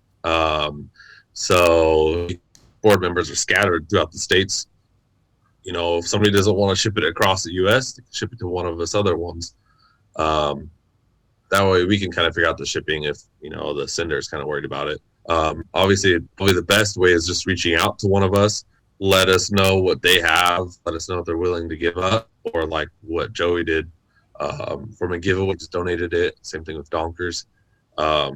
So, board members are scattered throughout the states. You know, if somebody doesn't want to ship it across the U.S., they can ship it to one of us other ones. That way, we can kind of figure out the shipping if you know the sender is kind of worried about it. Obviously, probably the best way is just reaching out to one of us. Let us know what they have. Let us know if they're willing to give up, or like what Joey did from a giveaway, just donated it. Same thing with Donkers. I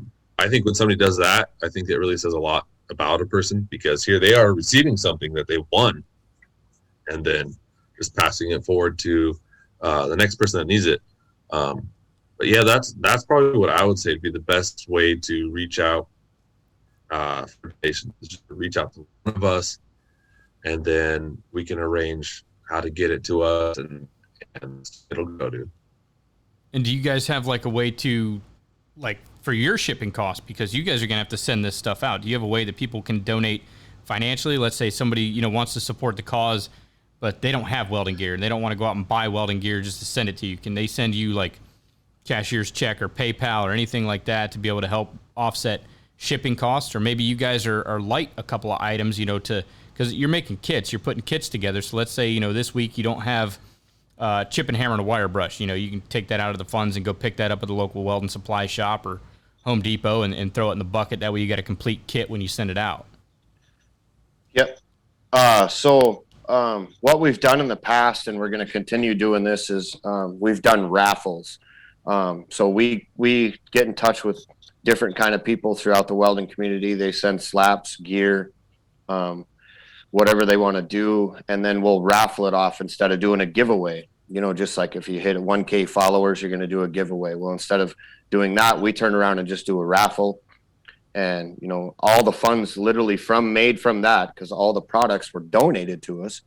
think when somebody does that, I think it really says a lot about a person because here they are receiving something that they won, and then just passing it forward to the next person that needs it. But yeah, that's probably what I would say would be the best way to reach out for patients. Just reach out to one of us. And then we can arrange how to get it to us, and it'll go to. And do you guys have like a way to, like, for your shipping costs, because you guys are gonna have to send this stuff out? Do you have a way that people can donate financially? Let's say somebody, you know, wants to support the cause, but they don't have welding gear and they don't want to go out and buy welding gear just to send it to you. Can they send you like cashier's check or PayPal or anything like that to be able to help offset shipping costs? Or maybe you guys are light a couple of items, you know, because you're making kits, you're putting kits together. So let's say, you know, this week you don't have chip and hammer and a wire brush. You know, you can take that out of the funds and go pick that up at the local welding supply shop or Home Depot and throw it in the bucket. That way you got a complete kit when you send it out. Yep. So what we've done in the past, and we're going to continue doing this, is we've done raffles. So we get in touch with different kind of people throughout the welding community. They send slaps, gear, whatever they want to do, and then we'll raffle it off instead of doing a giveaway. You know, just like if you hit 1K followers, you're going to do a giveaway. Well, instead of doing that, we turn around and just do a raffle. And, you know, all the funds literally made from that, because all the products were donated to us,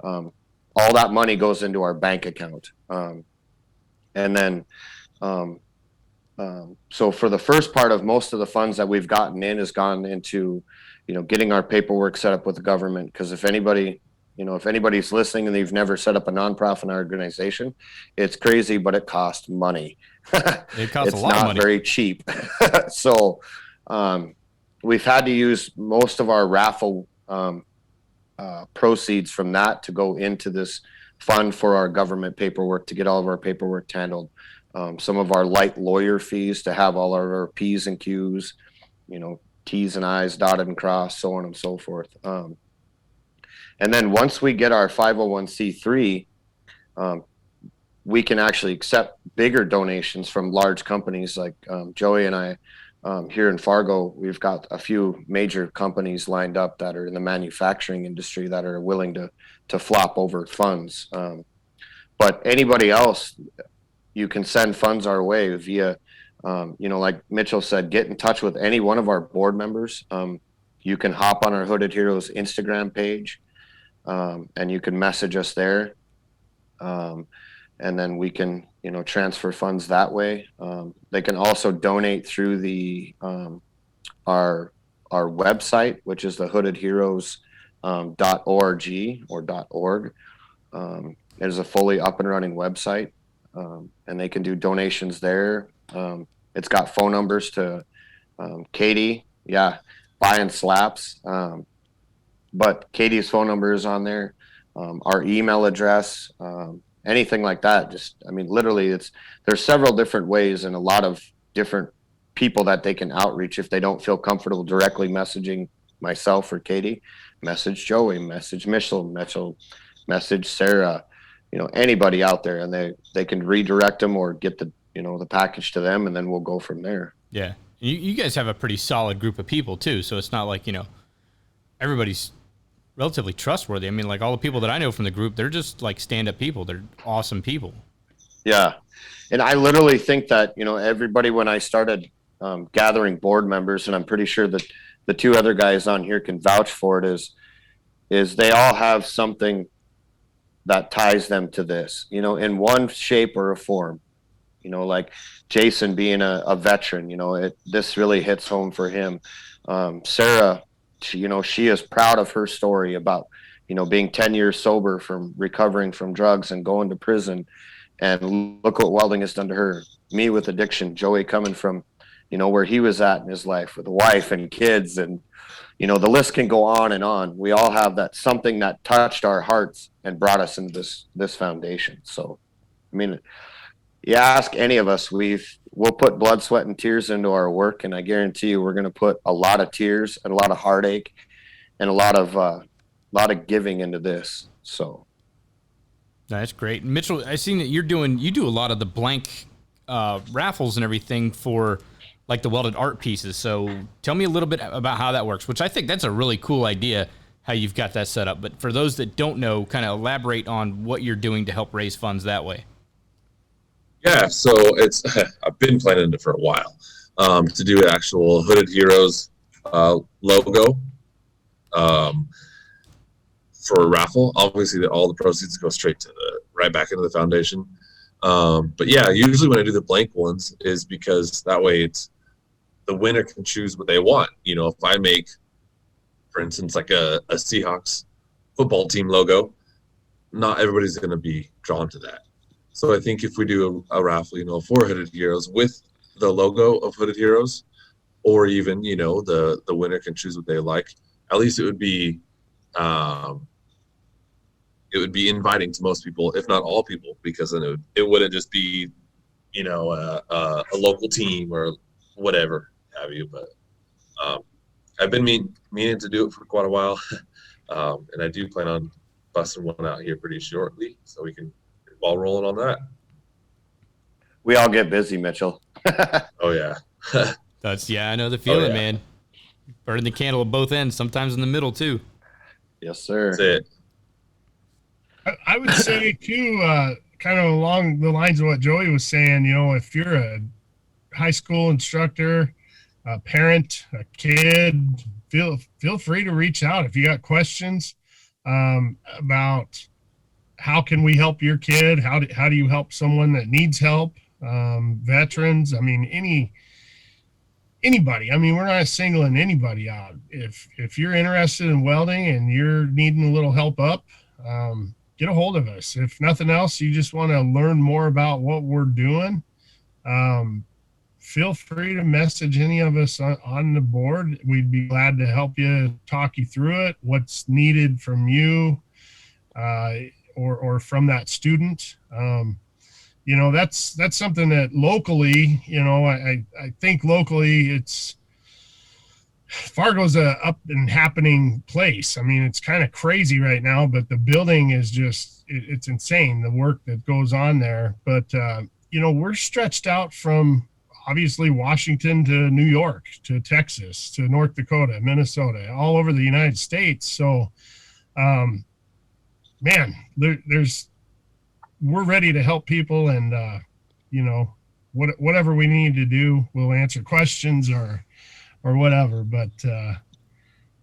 all that money goes into our bank account. And then, so for the first part of most of the funds that we've gotten in has gone into, you know, getting our paperwork set up with the government. Because if anybody's listening and they've never set up a nonprofit organization, it's crazy, but it costs money. It costs it's a lot of money. It's not very cheap. So we've had to use most of our raffle proceeds from that to go into this fund for our government paperwork, to get all of our paperwork handled. Some of our light lawyer fees to have all of our P's and Q's, you know, T's and I's dotted and crossed, so on and so forth. And then once we get our 501c3, we can actually accept bigger donations from large companies like Joey and I. Here in Fargo, we've got a few major companies lined up that are in the manufacturing industry that are willing to flop over funds. But anybody else, you can send funds our way via, you know, like Mitchell said, get in touch with any one of our board members. You can hop on our Hooded Heroes Instagram page, and you can message us there. And then we can, you know, transfer funds that way. They can also donate through the our website, which is the hoodedheroes.org or .org. It is a fully up and running website, and they can do donations there. It's got phone numbers to Katie, buying slaps. But Katie's phone number is on there. Our email address. Anything like that. Just, I mean, literally there's several different ways and a lot of different people that they can outreach. If they don't feel comfortable directly messaging myself or Katie, message Joey, message Mitchell, message Sarah, you know, anybody out there, and they can redirect them or get the, you know, the package to them, and then we'll go from there. Yeah. You guys have a pretty solid group of people too, so it's not like, everybody's relatively trustworthy. I mean, like all the people that I know from the group, they're just like stand-up people. They're awesome people. Yeah. And I literally think that, everybody, when I started gathering board members, and I'm pretty sure that the two other guys on here can vouch for it, is they all have something that ties them to this, in one shape or a form, like Jason being a veteran, this really hits home for him. Sarah, she is proud of her story about, being 10 years sober from recovering from drugs and going to prison. And look what welding has done to her. Me with addiction, Joey coming from, where he was at in his life with a wife and kids. And, the list can go on and on. We all have that something that touched our hearts and brought us into this foundation. So, I mean, you ask any of us, we'll put blood, sweat, and tears into our work. And I guarantee you, we're going to put a lot of tears and a lot of heartache and a lot of giving into this. So. That's great. Mitchell, I've seen that you do a lot of the blank raffles and everything for like the welded art pieces. So tell me a little bit about how that works, which I think that's a really cool idea, how you've got that set up. But for those that don't know, kind of elaborate on what you're doing to help raise funds that way. Yeah, so I've been planning it for a while to do an actual Hooded Heroes logo for a raffle. Obviously, all the proceeds go straight right back into the foundation. But yeah, usually when I do the blank ones is because that way it's the winner can choose what they want. If I make, for instance, like a Seahawks football team logo, not everybody's going to be drawn to that. So I think if we do a raffle, for Hooded Heroes with the logo of Hooded Heroes, or even, the winner can choose what they like, at least it would be inviting to most people, if not all people, because then it wouldn't just be, a local team or whatever have you. But I've been meaning to do it for quite a while, and I do plan on busting one out here pretty shortly, so we can get the ball rolling on that. We all get busy, Mitchell. Oh yeah. I know the feeling, man. Burning the candle at both ends, sometimes in the middle too. Yes, sir. That's it. I would say too, kind of along the lines of what Joey was saying, if you're a high school instructor, a parent, a kid, feel free to reach out if you got questions about how can we help your kid, how do you help someone that needs help, veterans. I mean, anybody. I mean, we're not singling anybody out. If you're interested in welding and you're needing a little help up, get a hold of us. If nothing else, you just want to learn more about what we're doing, feel free to message any of us on the board. We'd be glad to help you, talk you through it, what's needed from you or from that student. That's something that locally, I think locally Fargo's a up and happening place. I mean, it's kind of crazy right now, but the building is just, it's insane, the work that goes on there. But, we're stretched out from obviously Washington to New York, to Texas, to North Dakota, Minnesota, all over the United States. So, man, we're ready to help people, and, whatever we need to do, we'll answer questions or whatever. But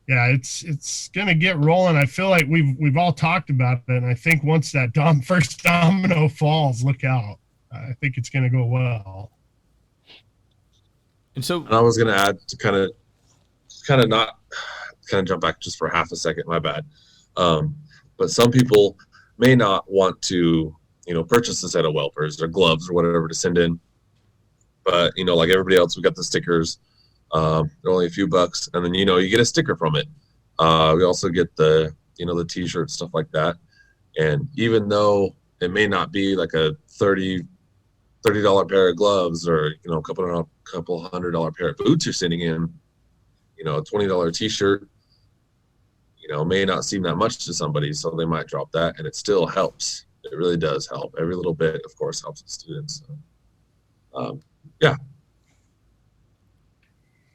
it's gonna get rolling. I feel like we've all talked about it, and I think once that first domino falls, look out. I think it's gonna go well. And so, and I was gonna add to kind of jump back just for half a second. My bad. But some people may not want to, purchase a set of welpers or gloves or whatever to send in. But like everybody else, we got the stickers. They're only a few bucks, and then you get a sticker from it. We also get the the t-shirts, stuff like that. And even though it may not be like a $30 pair of gloves or a couple $100 pair of boots you're sending in, a $20 t-shirt may not seem that much to somebody, so they might drop that, and it still helps. It really does help. Every little bit, of course, helps the students. So, yeah.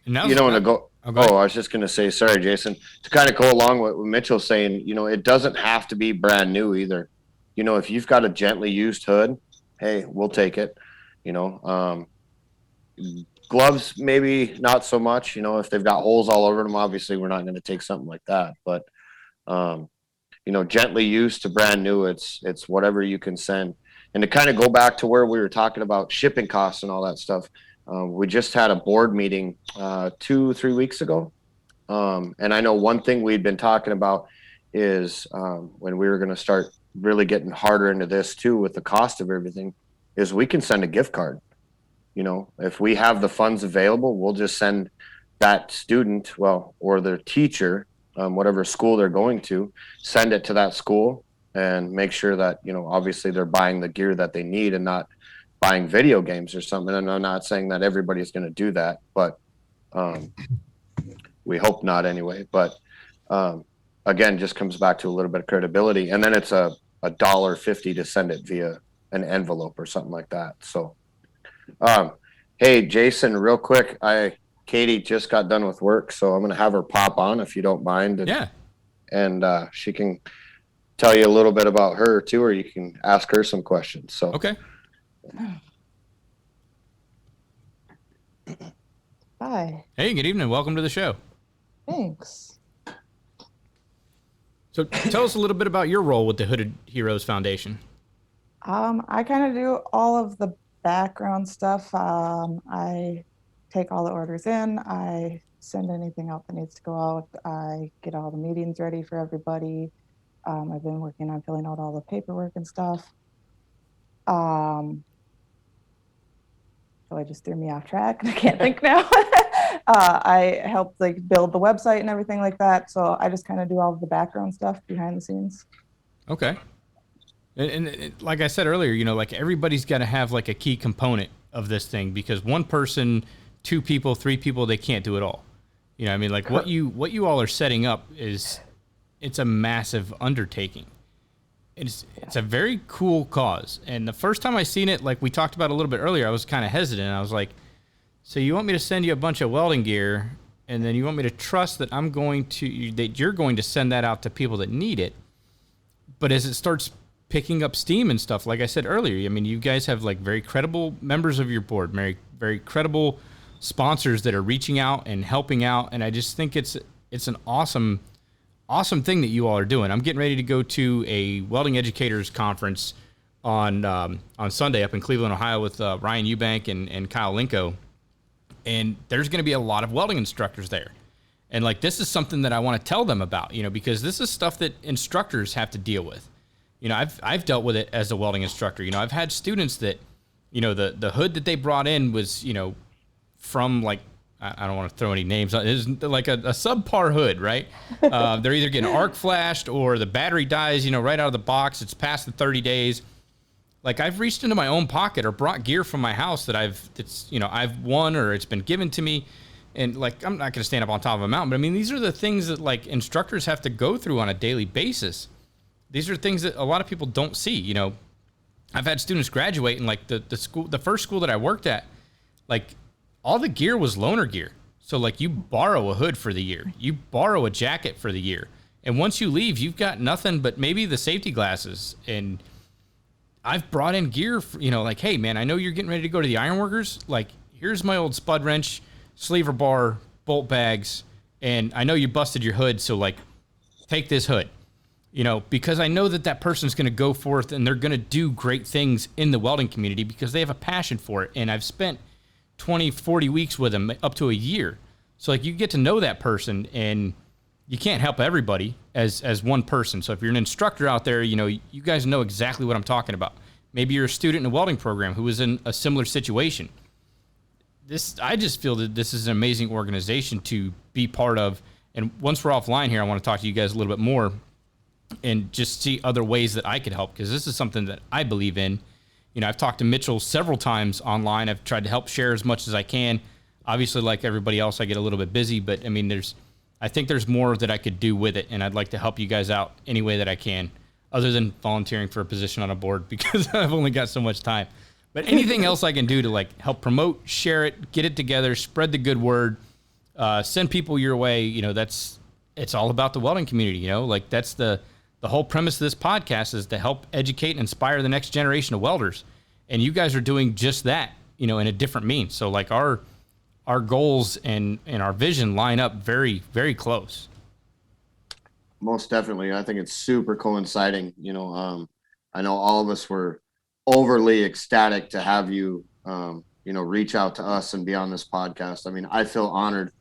And that you was- know, and to go, Oh, go ahead. I was just going to say, sorry, Jason, to kind of go along with what Mitchell's saying, you know, it doesn't have to be brand new either. You know, if you've got a gently used hood, hey, we'll take it. You know, gloves, maybe not so much, you know, if they've got holes all over them, obviously we're not going to take something like that. But, you know, gently used to brand new, it's whatever you can send. And to kind of go back to where we were talking about shipping costs and all that stuff, we just had a board meeting 2-3 weeks ago. And I know one thing we'd been talking about is when we were going to start really getting harder into this too with the cost of everything, is we can send a gift card. You know, if we have the funds available, we'll just send that student, well, or their teacher, whatever school they're going to, send it to that school and make sure that, you know, obviously they're buying the gear that they need and not buying video games or something. And I'm not saying that everybody's going to do that, but we hope not anyway. But again, just comes back to a little bit of credibility. And then it's a $1.50 to send it via an envelope or something like that. So, hey, Jason, real quick, Katie just got done with work, so I'm going to have her pop on if you don't mind. And, Yeah. And she can tell you a little bit about her too, or you can ask her some questions. So, Okay. Hi, Hey, good evening. Welcome to the show. thanks. So tell us a little bit about your role with the Hooded Heroes Foundation. I kind of do all of the background stuff. I take all the orders in. I send anything out that needs to go out. I get all the meetings ready for everybody. I've been working on filling out all the paperwork and stuff. So I just threw me off track and I can't think now. I helped like build the website and everything like that. So I just kind of do all of the background stuff behind the scenes. Okay. And like I said earlier, you know, like everybody's got to have like a key component of this thing, because one person, 2 people, 3 people, they can't do it all. You know, I mean, like what you all are setting up it's a massive undertaking. It's a very cool cause. And the first time I seen it, like we talked about a little bit earlier, I was kind of hesitant. I was like, so you want me to send you a bunch of welding gear, and then you want me to trust that you're going to send that out to people that need it. But as it starts picking up steam and stuff, like I said earlier, I mean, you guys have like very credible members of your board, very, very credible sponsors that are reaching out and helping out. And I just think it's an awesome thing that you all are doing. I'm getting ready to go to a welding educators conference on Sunday up in Cleveland, Ohio with Ryan Eubank and Kyle Linko. And there's going to be a lot of welding instructors there. And like, this is something that I want to tell them about, you know, because this is stuff that instructors have to deal with. You know, I've dealt with it as a welding instructor. You know, I've had students that, you know, the hood that they brought in was, you know, from like, I don't want to throw any names on it. It's like a subpar hood, right? They're either getting arc flashed or the battery dies, you know, right out of the box. It's past the 30 days. Like, I've reached into my own pocket or brought gear from my house that I've won or it's been given to me. And like, I'm not going to stand up on top of a mountain, but I mean, these are the things that like instructors have to go through on a daily basis. These are things that a lot of people don't see. You know, I've had students graduate and like the first school that I worked at, like all the gear was loaner gear. So like you borrow a hood for the year, you borrow a jacket for the year. And once you leave, you've got nothing but maybe the safety glasses. And I've brought in gear for, you know, like, hey man, I know you're getting ready to go to the ironworkers. Like, here's my old spud wrench, sleever bar, bolt bags. And I know you busted your hood. So like, take this hood, you know, because I know that person's going to go forth and they're going to do great things in the welding community because they have a passion for it. And I've spent 20, 40 weeks with them up to a year. So like, you get to know that person, and you can't help everybody as one person. So if you're an instructor out there, you know, you guys know exactly what I'm talking about. Maybe you're a student in a welding program who is in a similar situation. I just feel that this is an amazing organization to be part of. And once we're offline here, I want to talk to you guys a little bit more and just see other ways that I could help, because this is something that I believe in. You know, I've talked to Mitchell several times online. I've tried to help share as much as I can. Obviously, like everybody else, I get a little bit busy, but I mean, I think there's more that I could do with it, and I'd like to help you guys out any way that I can, other than volunteering for a position on a board, because I've only got so much time. But anything else I can do to like help promote, share it, get it together, spread the good word, send people your way. It's all about the welding community. Like that's the whole premise of this podcast is to help educate and inspire the next generation of welders. And you guys are doing just that, in a different means. So like our goals and our vision line up very, very close. Most definitely. I think it's super coinciding. I know all of us were overly ecstatic to have you, reach out to us and be on this podcast. I mean, I feel honored,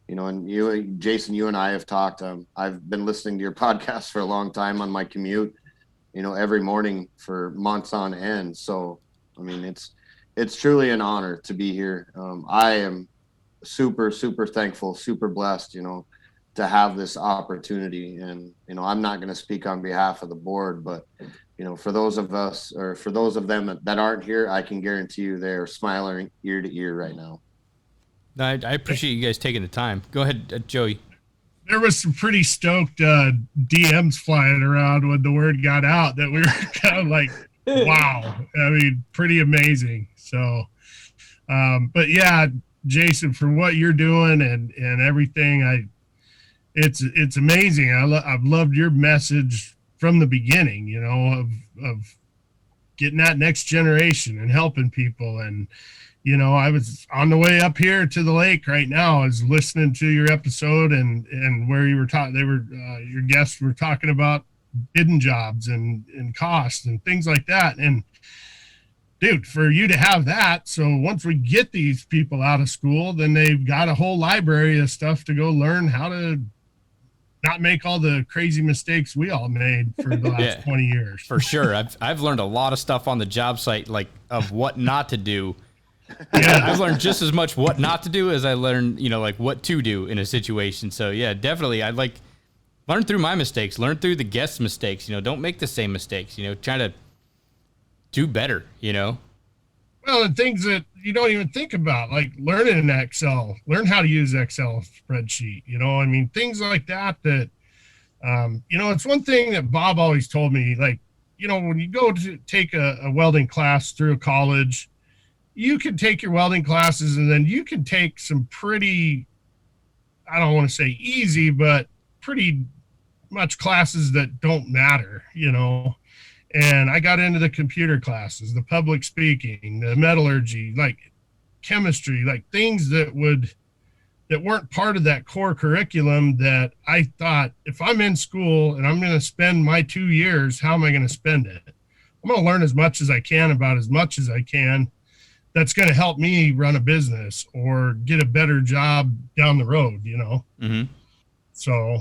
and you, Jason, you and I have talked. I've been listening to your podcast for a long time on my commute, every morning for months on end. So, I mean, it's truly an honor to be here. I am super, super thankful, super blessed, to have this opportunity. And, I'm not going to speak on behalf of the board, but, for those of us, or for those of them that aren't here, I can guarantee you they're smiling ear to ear right now. I appreciate you guys taking the time. Go ahead, Joey. There was some pretty stoked DMs flying around when the word got out that we were kind of like, wow. I mean, pretty amazing. So, but yeah, Jason, for what you're doing and everything, it's amazing. I've loved your message from the beginning, of getting that next generation and helping people. And, I was on the way up here to the lake right now. I was listening to your episode and where you were talking, your guests were talking about bidding jobs and cost and things like that. And dude, for you to have that, so once we get these people out of school, then they've got a whole library of stuff to go learn how to not make all the crazy mistakes we all made for the last 20 years. For sure. I've learned a lot of stuff on the job site, like of what not to do. Yeah, I've learned just as much what not to do as I learned, like what to do in a situation. So yeah, definitely. I'd like learn through my mistakes, learn through the guests' mistakes, don't make the same mistakes, try to do better, Well, and things that you don't even think about, like learning an Excel, learn how to use Excel spreadsheet, I mean, things like that, it's one thing that Bob always told me, like, when you go to take a welding class through a college, you can take your welding classes and then you can take some pretty, I don't want to say easy, but pretty much classes that don't matter, And I got into the computer classes, the public speaking, the metallurgy, like chemistry, like things that weren't part of that core curriculum that I thought, if I'm in school and I'm going to spend my 2 years, how am I going to spend it? I'm going to learn as much as I can about as much as I can. That's going to help me run a business or get a better job down the road, Mm-hmm. So,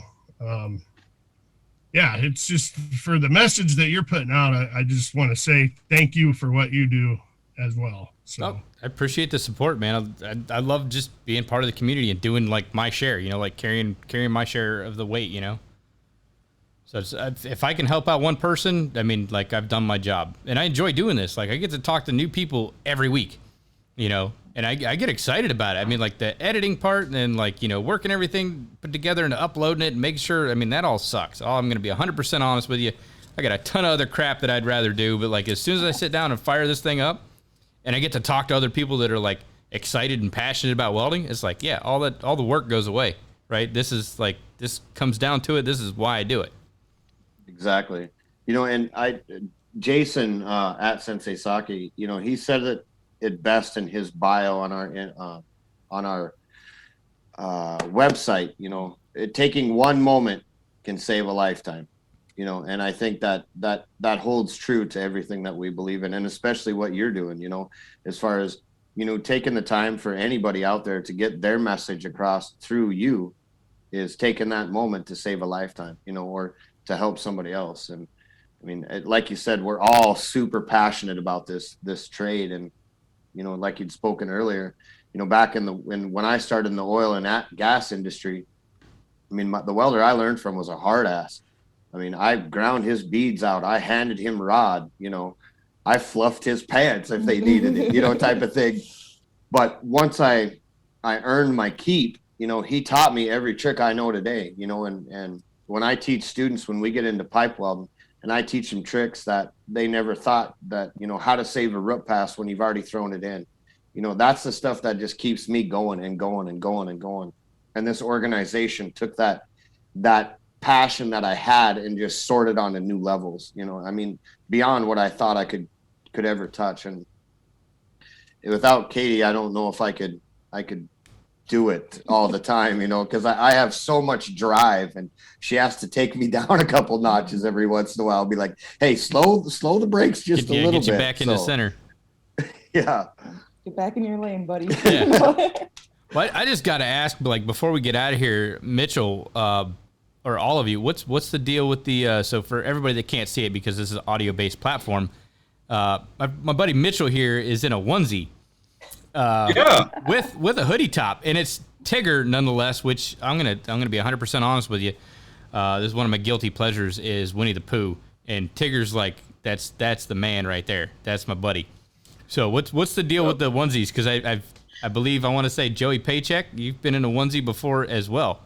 yeah, it's just for the message that you're putting out. I just want to say thank you for what you do as well. So I appreciate the support, man. I love just being part of the community and doing like my share, like carrying my share of the weight, So if I can help out one person, I mean, like I've done my job, and I enjoy doing this. Like I get to talk to new people every week, and I get excited about it. I mean, like the editing part and then like, working everything put together and uploading it and making sure, I mean, that all sucks. I'm going to be 100% honest with you. I got a ton of other crap that I'd rather do, but like as soon as I sit down and fire this thing up and I get to talk to other people that are like excited and passionate about welding, it's like, yeah, all the work goes away, right? This comes down to it. This is why I do it. Exactly. And Jason at Sensei Saki, he said it best in his bio on our website. Taking one moment can save a lifetime. And I think that holds true to everything that we believe in, and especially what you're doing. As far as taking the time for anybody out there to get their message across through you is taking that moment to save a lifetime. Or to help somebody else. And I mean, like you said, we're all super passionate about this trade. And, like you'd spoken earlier, back when I started in the oil and gas industry, I mean, the welder I learned from was a hard ass. I mean, I ground his beads out. I handed him rod, I fluffed his pants if they needed it, type of thing. But once I earned my keep, he taught me every trick I know today, and when I teach students, when we get into pipe welding, and I teach them tricks that they never thought that, how to save a root pass when you've already thrown it in. That's the stuff that just keeps me going and going and going and going. and this organization took that passion that I had and just sorted on to new levels. You know, I mean, beyond what I thought I could ever touch. And without Katie, I don't know if I could do it all the time, you know, because I have so much drive, and she has to take me down a couple notches every once in a while. Be like, hey, slow the brakes just a little bit. Get you back in the center. Yeah. Get back in your lane, buddy. Yeah. Well, I just got to ask, like, before we get out of here, Mitchell, or all of you, what's the deal with the, so for everybody that can't see it because this is an audio-based platform, my buddy Mitchell here is in a onesie. With a hoodie top, and it's Tigger nonetheless, which I'm gonna be 100% honest with you. This is one of my guilty pleasures is Winnie the Pooh, and Tigger's like that's the man right there. That's my buddy. So what's the deal with the onesies? Because I believe I want to say Joey Paycheck, you've been in a onesie before as well.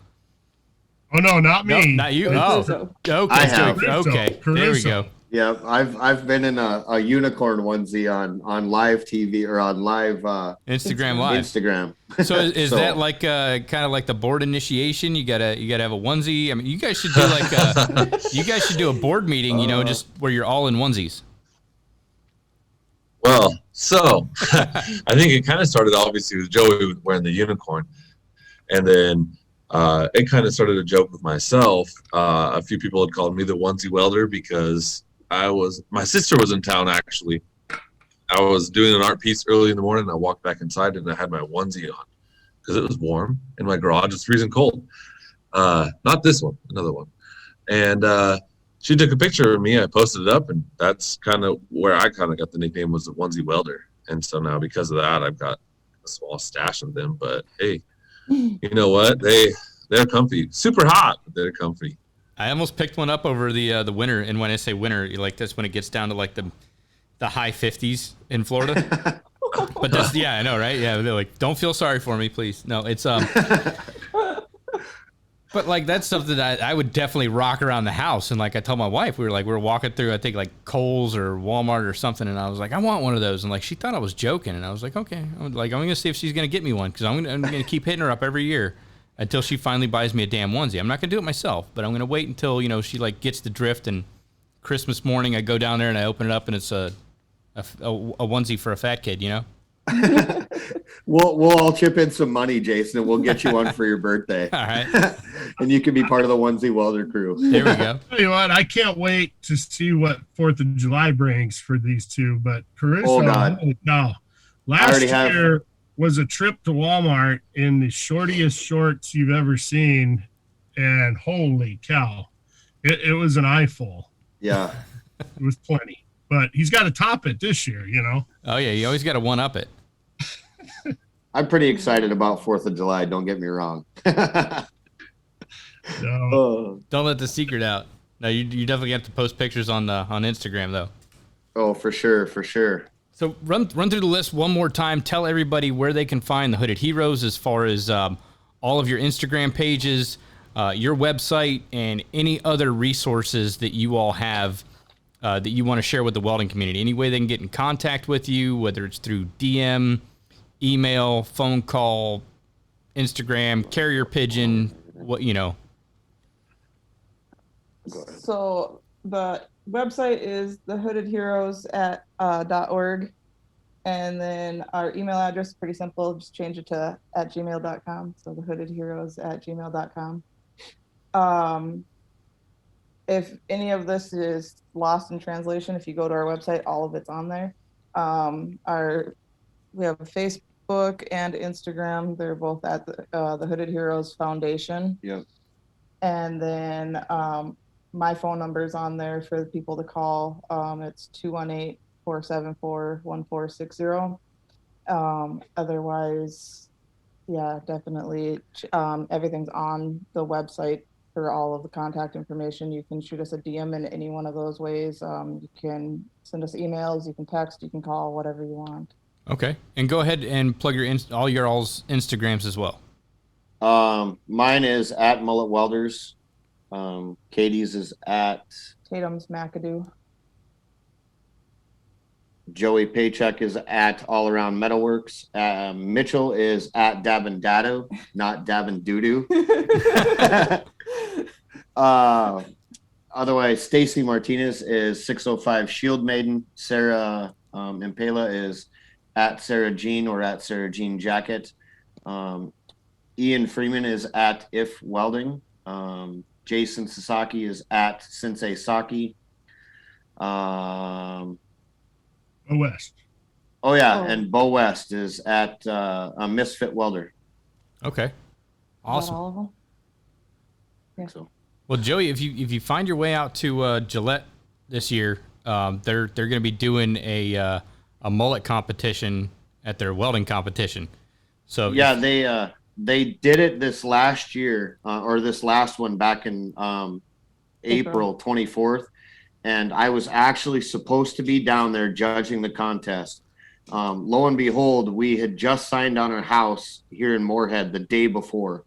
Oh no, not me. No, not you. Oh, okay. I have. Okay, there we go. Yeah, I've been in a unicorn onesie on live TV or on live Instagram Live. Instagram. So is that like kind of like the board initiation? You gotta have a onesie. I mean, you guys should do like a board meeting. You know, just where you're all in onesies. Well, so I think it kind of started obviously with Joey wearing the unicorn, and then it kind of started a joke with myself. A few people had called me the onesie welder because my sister was in town actually. I was doing an art piece early in the morning. I walked back inside and I had my onesie on because it was warm in my garage. It's freezing cold. Not this one, another one. And she took a picture of me. I posted it up, and that's kind of where I kind of got the nickname, was the onesie welder. And so now because of that, I've got a small stash of them. But hey, you know what? They're comfy, super hot, but they're comfy. I almost picked one up over the winter, and when I say winter, like that's when it gets down to like the high 50s in Florida. But that's, yeah, I know, right? Yeah, they're like, don't feel sorry for me, please. No, it's but like that's something that I would definitely rock around the house. And like I told my wife, we were walking through, I think like Kohl's or Walmart or something, and I was like, I want one of those. And like she thought I was joking, and I was like, okay, I'm gonna see if she's gonna get me one, because I'm gonna keep hitting her up every year until she finally buys me a damn onesie. I'm not gonna do it myself, but I'm gonna wait until, you know, she like gets the drift. And Christmas morning, I go down there and I open it up, and it's a onesie for a fat kid, you know. We'll all chip in some money, Jason, and we'll get you one for your birthday. All right. And you can be part of the onesie welder crew. There we go. Tell you what, I can't wait to see what 4th of July brings for these two. But Caruso, no, last year was a trip to Walmart in the shortiest shorts you've ever seen, and holy cow, it was an eyeful. Yeah, it was plenty. But he's got to top it this year, you know. Oh yeah, you always got to one up it. I'm pretty excited about 4th of July. Don't get me wrong. No. Don't let the secret out. No, you definitely have to post pictures on Instagram though. Oh, for sure, for sure. So run through the list one more time. Tell everybody where they can find the Hooded Heroes, as far as all of your Instagram pages, your website, and any other resources that you all have that you want to share with the welding community. Any way they can get in contact with you, whether it's through DM, email, phone call, Instagram, carrier pigeon, what, you know. So the website is thehoodedheroes.org, and then our email address is pretty simple. Just change it to @gmail.com. So thehoodedheroes@gmail.com. If any of this is lost in translation, if you go to our website, all of it's on there. We have a Facebook and Instagram. They're both at the Hooded Heroes Foundation. Yep. And then my phone number is on there for the people to call. It's 218-474-1460. Otherwise, yeah, definitely. Everything's on the website for all of the contact information. You can shoot us a DM in any one of those ways. You can send us emails, you can text, you can call, whatever you want. Okay. And go ahead and plug all your all's Instagrams as well. Mine is @Mullet Welders. Katie's is @ Tatum's McAdoo. Tatum's McAdoo. And then Tatum's McAdoo. Tatum's McAdoo. 1. Joey Paycheck is at All Around Metalworks. Mitchell is at Davin Dado, not Davin Doodoo. Otherwise, Stacy Martinez is 605 Shield Maiden. Sarah Impala is at Sarah Jean or at Sarah Jean Jacket. Ian Freeman is at If Welding. Jason Sasaki is at Sensei Saki. West. Oh yeah, and Bo West is at a Misfit Welder. Okay. Awesome. All of them? Yeah. So Well, Joey, if you find your way out to Gillette this year, they're going to be doing a mullet competition at their welding competition. So yeah, they did it this last year or this last one back in April 24th. And I was actually supposed to be down there judging the contest. Lo and behold, we had just signed on a house here in Moorhead the day before.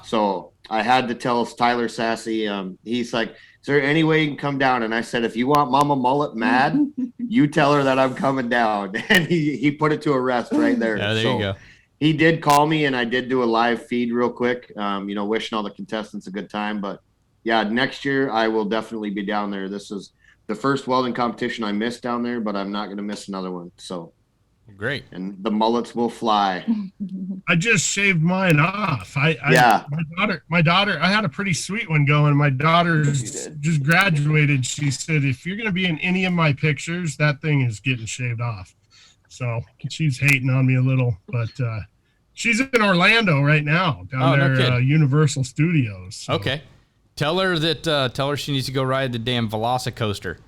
So I had to tell Tyler Sassy, he's like, is there any way you can come down? And I said, if you want Mama Mullet mad, you tell her that I'm coming down. And he put it to a rest right there. Yeah, there you go. He did call me, and I did do a live feed real quick, wishing all the contestants a good time. But yeah, next year I will definitely be down there. This is the first welding competition I missed down there, but I'm not going to miss another one. So great. And the mullets will fly. I just shaved mine off. My daughter, I had a pretty sweet one going. My daughter just graduated. She said, if you're going to be in any of my pictures, that thing is getting shaved off. So she's hating on me a little, but she's in Orlando right now down there, Universal Studios. So. Okay. Tell her she needs to go ride the damn Velocicoaster.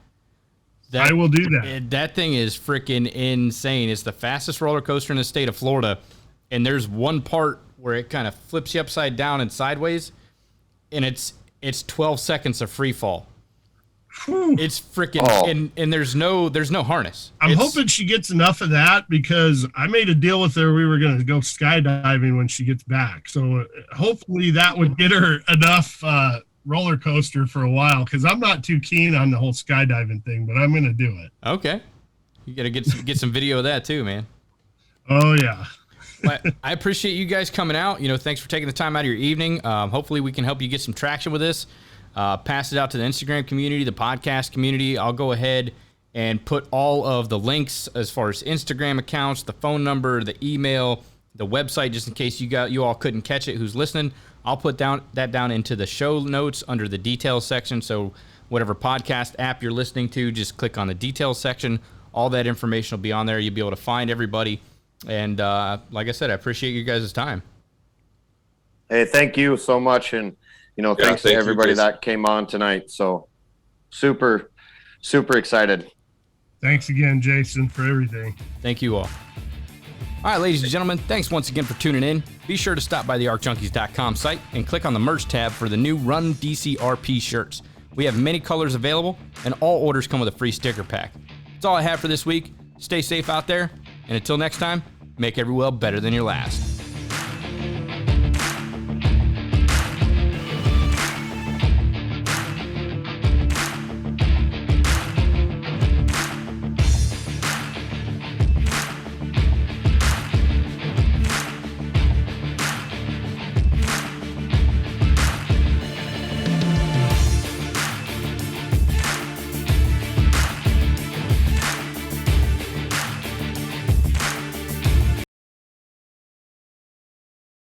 I will do that. That thing is freaking insane. It's the fastest roller coaster in the state of Florida. And there's one part where it kind of flips you upside down and sideways. And it's 12 seconds of free fall. It's freaking, and there's no harness. I'm hoping she gets enough of that because I made a deal with her. We were going to go skydiving when she gets back. So hopefully that would get her enough roller coaster for a while because I'm not too keen on the whole skydiving thing, but I'm going to do it. Okay. You got to get some video of that too, man. Oh, yeah. Well, I appreciate you guys coming out. Thanks for taking the time out of your evening. Hopefully we can help you get some traction with this. Pass it out to the Instagram community, the podcast community. I'll go ahead and put all of the links as far as Instagram accounts, the phone number, the email, the website, just in case you all couldn't catch it who's listening. I'll put that down into the show notes under the details section. So whatever podcast app you're listening to, just click on the details section. All that information will be on there. You'll be able to find everybody. And like I said, I appreciate you guys' time. Hey, thank you so much. And thanks to everybody that came on tonight. So super, super excited. Thanks again, Jason, for everything. Thank you all. All right, ladies and gentlemen, thanks once again for tuning in. Be sure to stop by the ArcJunkies.com site and click on the merch tab for the new Run DCRP shirts. We have many colors available, and all orders come with a free sticker pack. That's all I have for this week. Stay safe out there, and until next time, make every weld better than your last.